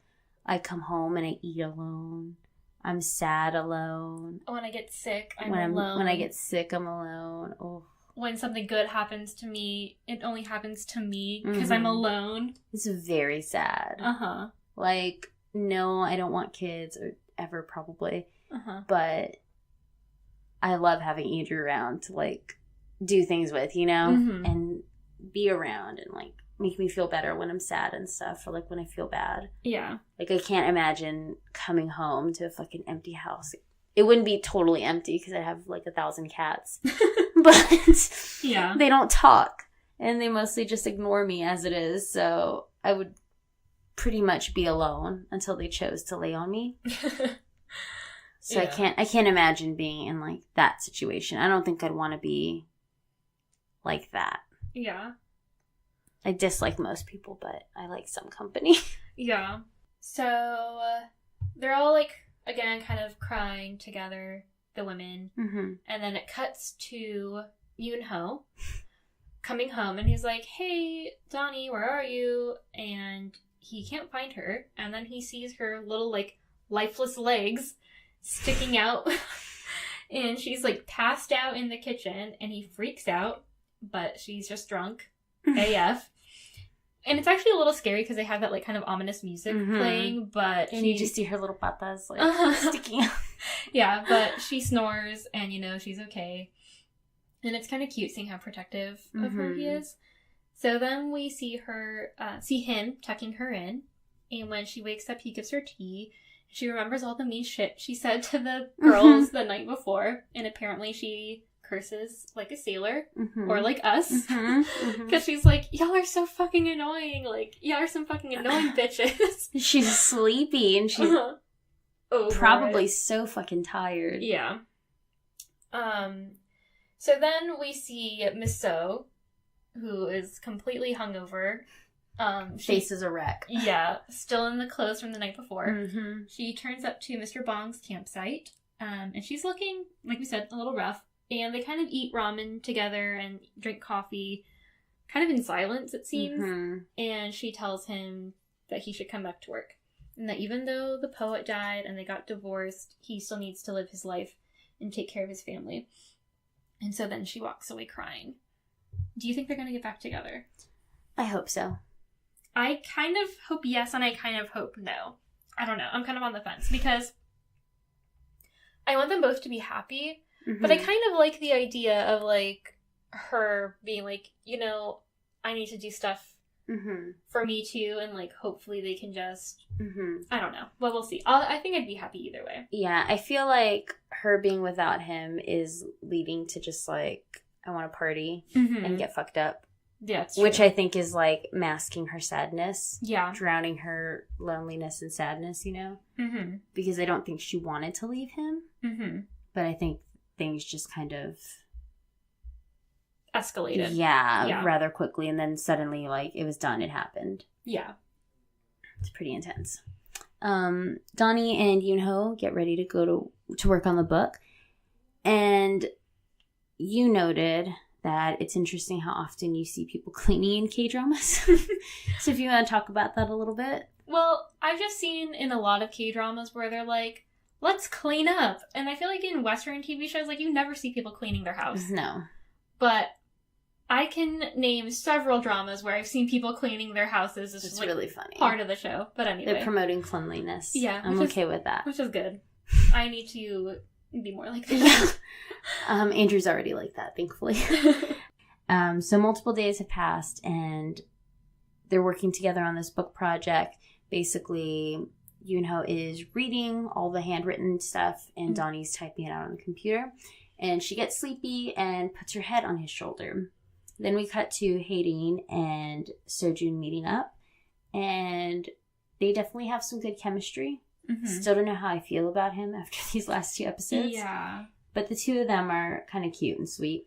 I come home and I eat alone. I'm sad alone. When I get sick, I'm alone. When I get sick, I'm alone. Oh. When something good happens to me, it only happens to me because I'm alone. It's very sad. Like, no, I don't want kids, or ever probably. But I love having Andrew around to, like, do things with, you know? And be around and, like, make me feel better when I'm sad and stuff, or like when I feel bad. Yeah. Like I can't imagine coming home to a fucking empty house. It wouldn't be totally empty because I have like 1,000 cats, but yeah, they don't talk and they mostly just ignore me as it is. So I would pretty much be alone until they chose to lay on me. So yeah. I can't imagine being in like that situation. I don't think I'd want to be like that. Yeah. I dislike most people, but I like some company. Yeah. So they're all like, again, kind of crying together, the women. Mm-hmm. And then it cuts to Yoon-ho coming home, and he's like, hey, Donnie, where are you? And he can't find her. And then he sees her little like lifeless legs sticking out. And she's like passed out in the kitchen, and he freaks out, but she's just drunk AF. And it's actually a little scary because they have that like kind of ominous music playing, but and you just see her little patas like sticking out. Yeah, but she snores, and you know she's okay. And it's kind of cute seeing how protective of her he is. So then we see him tucking her in, and when she wakes up, he gives her tea. She remembers all the mean shit she said to the girls the night before, and apparently she curses like a sailor, or like us, because she's like, y'all are so fucking annoying, like, y'all are some fucking annoying bitches. She's sleepy, and she's probably so fucking tired. Yeah. So then we see Miss So, who is completely hungover. Face is a wreck. Yeah, still in the clothes from the night before. She turns up to Mr. Bong's campsite, and she's looking, like we said, a little rough. And they kind of eat ramen together and drink coffee, kind of in silence, it seems. And she tells him that he should come back to work. And that even though the poet died and they got divorced, he still needs to live his life and take care of his family. And so then she walks away crying. Do you think they're going to get back together? I hope so. I kind of hope yes, and I kind of hope no. I don't know. I'm kind of on the fence because I want them both to be happy. But I kind of like the idea of, like, her being like, you know, I need to do stuff for me, too. And, like, hopefully they can just, I don't know. Well, we'll see. I think I'd be happy either way. Yeah, I feel like her being without him is leading to just, like, I want to party and get fucked up. Yeah, it's true. Which I think is, like, masking her sadness. Yeah. Drowning her loneliness and sadness, you know? Because I don't think she wanted to leave him. But I think things just kind of escalated. Yeah, rather quickly. And then suddenly, like, it was done. It happened. Yeah. It's pretty intense. Donnie and Yoon-ho get ready to go to work on the book. And you noted that it's interesting how often you see people cleaning in K-dramas. So if you want to talk about that a little bit. Well, I've just seen in a lot of K-dramas where they're like, let's clean up. And I feel like in Western TV shows, like, you never see people cleaning their house. No. But I can name several dramas where I've seen people cleaning their houses. It's just, like, really funny. Part of the show. But anyway. They're promoting cleanliness. Yeah. I'm okay with that. Which is good. I need to be more like that. Andrew's already like that, thankfully. So multiple days have passed, and they're working together on this book project. Basically, Yoon-ho is reading all the handwritten stuff, and Donnie's typing it out on the computer. And she gets sleepy and puts her head on his shoulder. Then we cut to Hae-rin and Sojun meeting up. And they definitely have some good chemistry. Still don't know how I feel about him after these last 2 episodes. Yeah. But the two of them are kind of cute and sweet.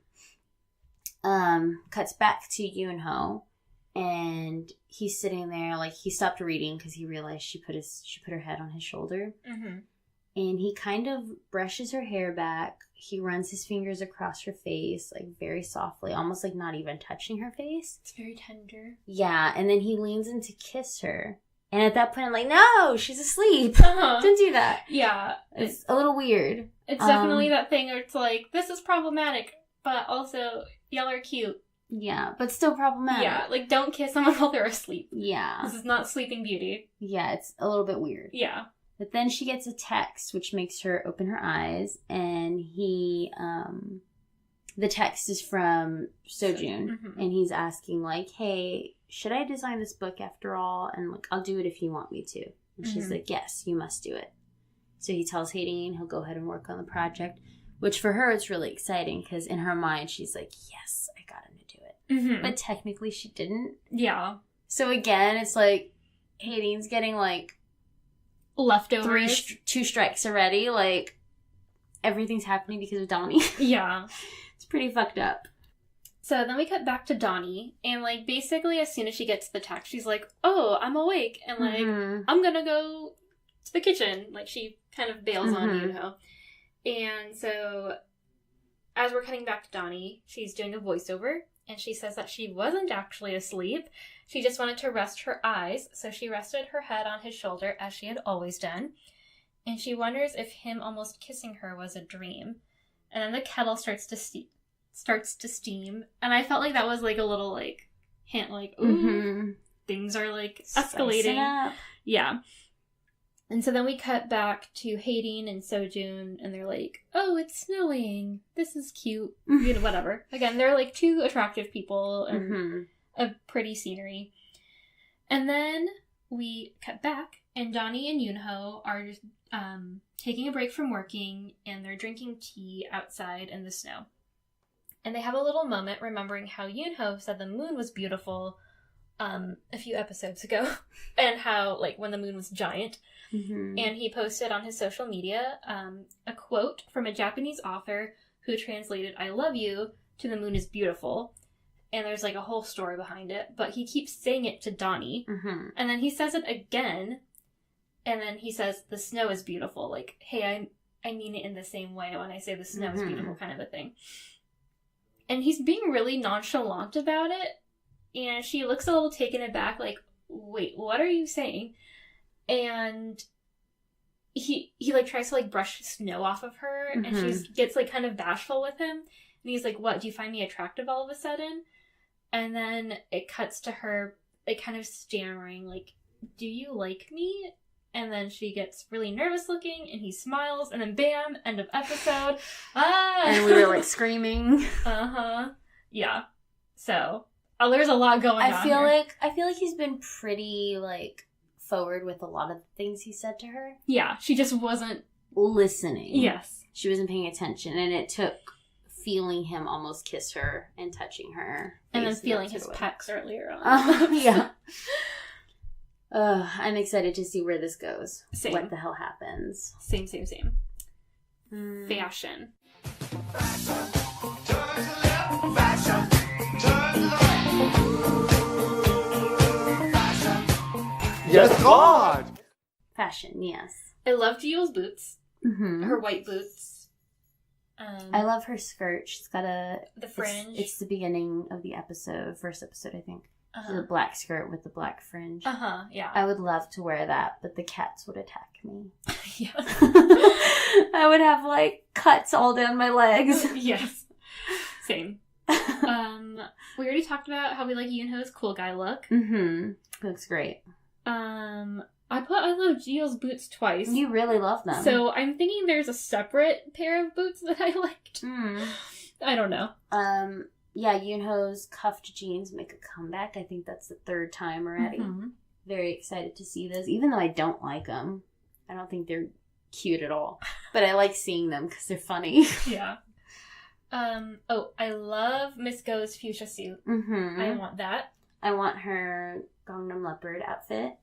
Cuts back to Yoon-ho. And he's sitting there, like, he stopped reading because he realized she put her head on his shoulder. And he kind of brushes her hair back. He runs his fingers across her face, like, very softly, almost like not even touching her face. It's very tender. Yeah, and then he leans in to kiss her. And at that point, I'm like, no, she's asleep. Don't do that. Yeah. It's a little weird. It's definitely that thing where it's like, this is problematic, but also, y'all are cute. Yeah, but still problematic. Yeah, like, don't kiss someone while they're asleep. Yeah. This is not Sleeping Beauty. Yeah, it's a little bit weird. Yeah. But then she gets a text, which makes her open her eyes, and he the text is from Sojun, Mm-hmm. and he's asking, like, hey, should I design this book after all? And, like, I'll do it if you want me to. And she's like, yes, you must do it. So he tells Haydeen he'll go ahead and work on the project, which for her it's really exciting because in her mind she's like, yes, I got him to do it. Mm-hmm. But technically she didn't. Yeah. So again, it's like Haydeen's getting like leftovers. 2 strikes already. Like everything's happening because of Donnie. Yeah. It's pretty fucked up. So then we cut back to Donnie, and, like, basically as soon as she gets the text, she's like, oh, I'm awake, and, like, I'm gonna go to the kitchen. Like, she kind of bails on Yoonho. And so, as we're cutting back to Donnie, she's doing a voiceover, and she says that she wasn't actually asleep. She just wanted to rest her eyes, so she rested her head on his shoulder, as she had always done. And she wonders if him almost kissing her was a dream. And then the kettle starts to steam, and I felt like that was, like, a little, like, hint, like, ooh, things are, like, escalating. Yeah. And so then we cut back to Haydeen and Sojun, and they're like, oh, it's snowing. This is cute. You know, whatever. Again, they're, like, 2 attractive people and a pretty scenery. And then we cut back, and Donnie and Yoonho are just taking a break from working, and they're drinking tea outside in the snow. And they have a little moment remembering how Yoonho said the moon was beautiful a few episodes ago, and how, like, when the moon was giant. And he posted on his social media a quote from a Japanese author who translated I love you to the moon is beautiful. And there's, like, a whole story behind it. But he keeps saying it to Donnie. And then he says it again. And then he says the snow is beautiful. Like, hey, I mean it in the same way when I say the snow is beautiful, kind of a thing. And he's being really nonchalant about it. And she looks a little taken aback, like, wait, what are you saying? And he like, tries to, like, brush snow off of her. And she gets, like, kind of bashful with him. And he's like, what, do you find me attractive all of a sudden? And then it cuts to her, like, kind of stammering, like, do you like me? And then she gets really nervous looking, and he smiles, and then bam, end of episode. Ah! And we were, like, screaming. Yeah. So, there's a lot going on I feel like he's been pretty, like, forward with a lot of the things he said to her. Yeah, she just wasn't listening. Yes. She wasn't paying attention, and it took feeling him almost kiss her and touching her. And then feeling his pecs earlier on. Yeah. I'm excited to see where this goes. Same. What the hell happens. Same. Fashion. Yes, God! Fashion, yes. I love Gio's boots. Her white boots. I love her skirt. She's got the fringe. It's the beginning of the first episode, I think. She's a black skirt with the black fringe. Yeah. I would love to wear that, but the cats would attack me. Yeah. I would have, like, cuts all down my legs. Yes. Same. We already talked about how we like Yoonho's cool guy look. Looks great. I love Gio's boots twice. You really love them. So I'm thinking there's a separate pair of boots that I liked. I don't know. Yeah, Yoonho's cuffed jeans make a comeback. I think that's the 3rd time already. Very excited to see those, even though I don't like them. I don't think they're cute at all. But I like seeing them because they're funny. Yeah. I love Miss Go's fuchsia suit. I want that. I want her Gangnam Leopard outfit.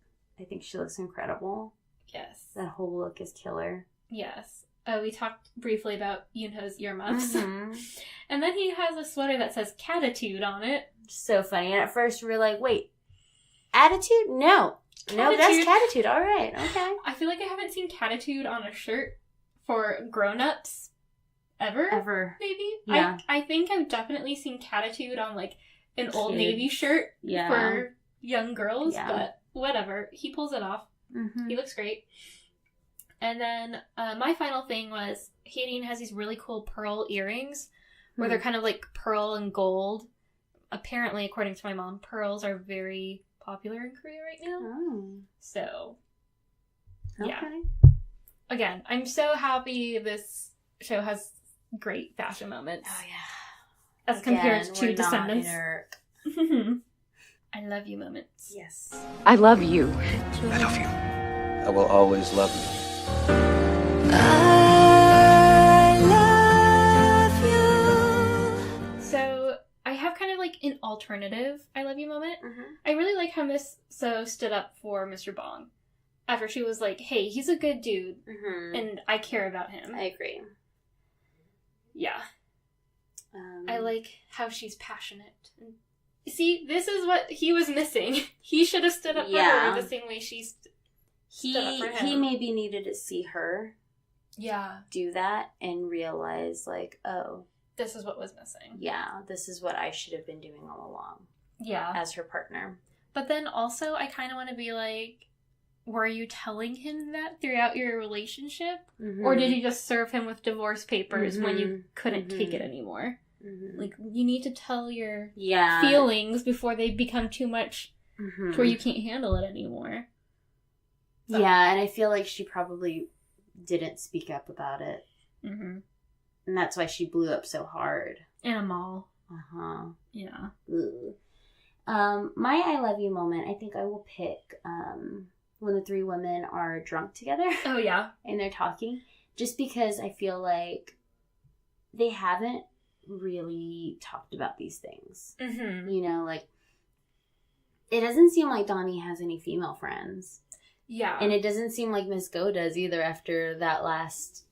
I think she looks incredible. Yes. That whole look is killer. Yes. We talked briefly about Yoonho's earmuffs. And then he has a sweater that says Catitude on it. So funny. And at first we were like, wait, attitude? No. Catitude. No, that's Catitude. All right. Okay. I feel like I haven't seen Catitude on a shirt for grown-ups ever. Maybe? Yeah. I think I've definitely seen Catitude on, like, an Old Navy shirt for young girls, but whatever. He pulls it off. He looks great. And then my final thing was Haydeen has these really cool pearl earrings where they're kind of like pearl and gold. Apparently, according to my mom, pearls are very popular in Korea right now. So, yeah. Again, I'm so happy this show has great fashion moments. Oh, yeah. as compared to we're Descendants. Not in our... I love you moments. Yes. I love you. I love you. I will always love you. So I have kind of like an alternative I love you moment. I really like how Miss So stood up for Mr. Bong after she was like, hey, he's a good dude and I care about him. I agree. Yeah. I like how she's passionate. See, this is what he was missing. He should have stood up for her the same way she stood up for him. He maybe needed to see her do that and realize, like, oh, this is what was missing. Yeah, this is what I should have been doing all along. Yeah. As her partner. But then also, I kind of want to be like, were you telling him that throughout your relationship? Or did you just serve him with divorce papers when you couldn't take it anymore? Like, you need to tell your feelings before they become too much to where you can't handle it anymore. So. Yeah, and I feel like she probably didn't speak up about it. And that's why she blew up so hard. In a mall. Yeah. My I love you moment, I think I will pick when the three women are drunk together. Oh, yeah. And they're talking. Just because I feel like they haven't really talked about these things. You know, like, it doesn't seem like Donnie has any female friends. Yeah. And it doesn't seem like Miss Go does either after that last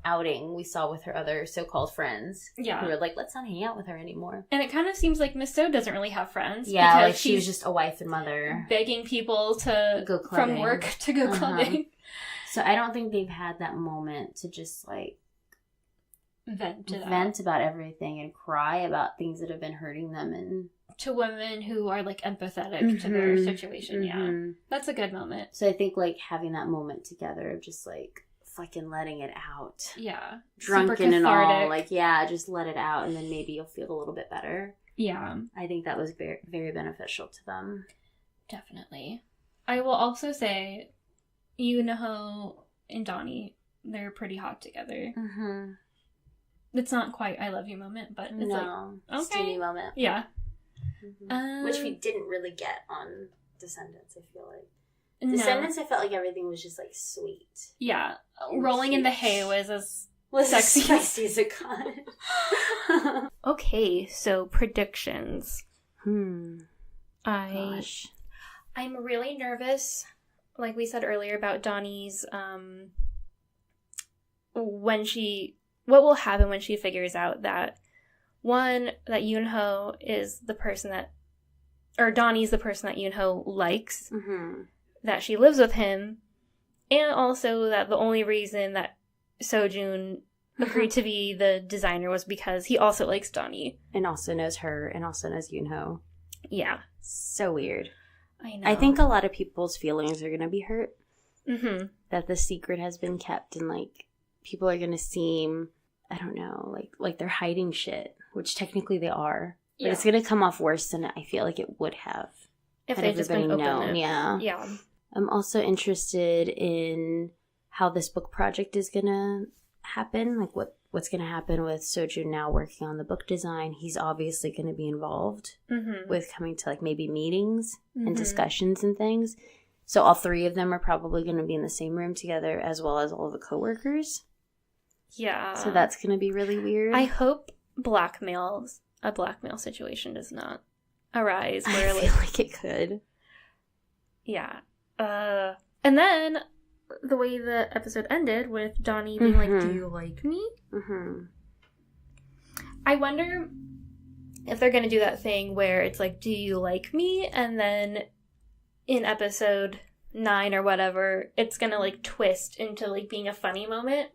outing we saw with her other so-called friends. Yeah. Who were like, let's not hang out with her anymore. And it kind of seems like Miss So doesn't really have friends. Yeah, because like she was just a wife and mother. Begging people to go clubbing. From work to go clubbing. So I don't think they've had that moment to just, like, vent about everything and cry about things that have been hurting them, and to women who are, like, empathetic to their situation. That's a good moment. So I think, like, having that moment together of just, like, fucking letting it out, drunken and all, like, just let it out, and then maybe you'll feel a little bit better. I think that was very, very beneficial to them. Definitely. I will also say, Yoonho and Donnie, they're pretty hot together. It's not quite I love you moment, but it's like, okay. Steamy moment. Yeah. Which we didn't really get on Descendants, I feel like. Descendants, I felt like everything was just, like, sweet. Yeah. Rolling in the hay was as sexy as it got. Okay, so predictions. Gosh. I'm really nervous, like we said earlier, about Donnie's, what will happen when she figures out that, one, that Yoonho is the person that, or Donnie's the person that Yoonho likes, that she lives with him, and also that the only reason that Sojun agreed to be the designer was because he also likes Donnie. And also knows her, and also knows Yoonho. Yeah. So weird. I know. I think a lot of people's feelings are going to be hurt. That the secret has been kept, and, like, people are going to seem, I don't know, like they're hiding shit, which technically they are. But it's going to come off worse than I feel like it would have. If they'd just been open. Yeah. I'm also interested in how this book project is going to happen. Like, what's going to happen with Sojun now working on the book design. He's obviously going to be involved with coming to, like, maybe meetings and discussions and things. So all three of them are probably going to be in the same room together, as well as all the coworkers. Yeah. So that's going to be really weird. I hope a blackmail situation does not arise. Where, I feel like it could. Yeah. And then the way the episode ended with Donnie being like, do you like me? I wonder if they're going to do that thing where it's like, do you like me? And then in episode 9 or whatever, it's going to, like, twist into, like, being a funny moment.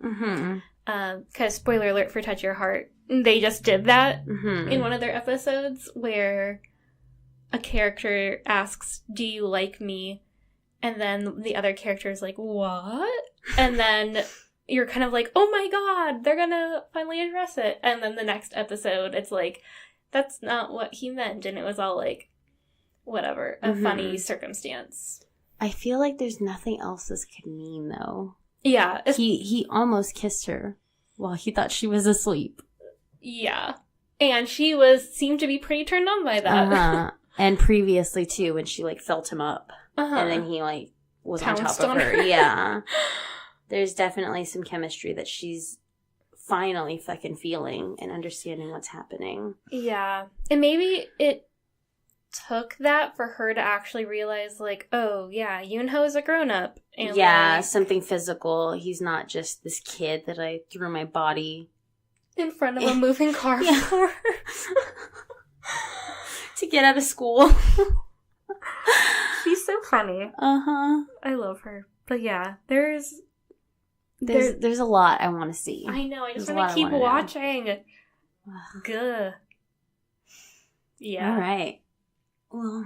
Because, spoiler alert for Touch Your Heart, they just did that in one of their episodes where a character asks, do you like me? And then the other character is like, what? And then you're kind of like, oh my god, they're gonna finally address it. And then the next episode, it's like, that's not what he meant. And it was all like, whatever, a funny circumstance. I feel like there's nothing else this could mean, though. Yeah. He almost kissed her while he thought she was asleep. Yeah. And she seemed to be pretty turned on by that. Uh-huh. And previously, too, when she, like, felt him up. And then he, like, was Pounced on top of on her. her. Yeah. There's definitely some chemistry that she's finally fucking feeling and understanding what's happening. Yeah. And maybe it took that for her to actually realize, like, oh, yeah, Yoonho is a grown-up. And yeah, like, something physical. He's not just this kid that I threw my body in front of a moving car Yeah. for. to get out of school. She's so funny. Uh-huh. I love her. But yeah, there's a lot I want to see. I know, I just There's a want lot to I keep wanna know. watching. Gah. Yeah. All right. Well,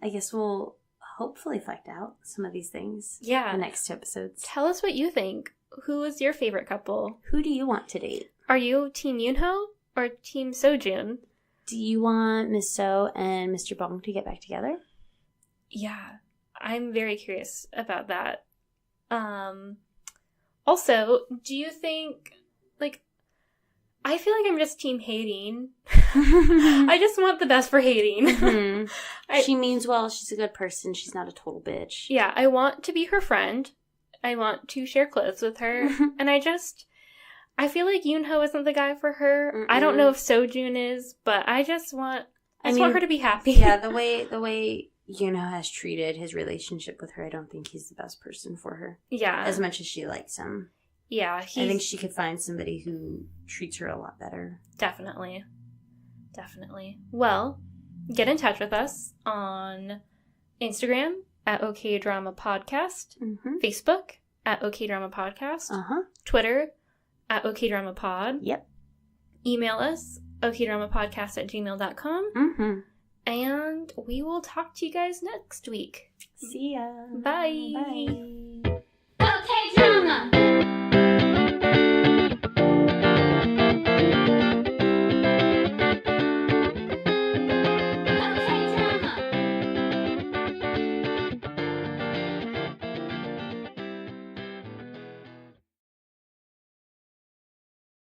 I guess we'll hopefully find out some of these things in Yeah. the next 2 episodes. Tell us what you think. Who is your favorite couple? Who do you want to date? Are you Team Yoonho or Team Sojun? Do you want Miss So and Mr. Bong to get back together? Yeah, I'm very curious about that. Also, do you think, like, I feel like I'm just Team hating. I just want the best for hating. Mm-hmm. She means well. She's a good person. She's not a total bitch. Yeah, I want to be her friend. I want to share clothes with her. And I feel like Yoonho isn't the guy for her. Mm-mm. I don't know if Sojun is, but I just want want her to be happy. Yeah, the way Yoonho has treated his relationship with her, I don't think he's the best person for her. Yeah. As much as she likes him. Yeah, I think she could find somebody who treats her a lot better. Definitely. Well, get in touch with us on Instagram at OK Drama Podcast, Facebook at OK Drama Podcast, Twitter at OK Drama Pod. Yep. Email us, okdramapodcast@gmail.com. And we will talk to you guys next week. See ya. Bye. Bye.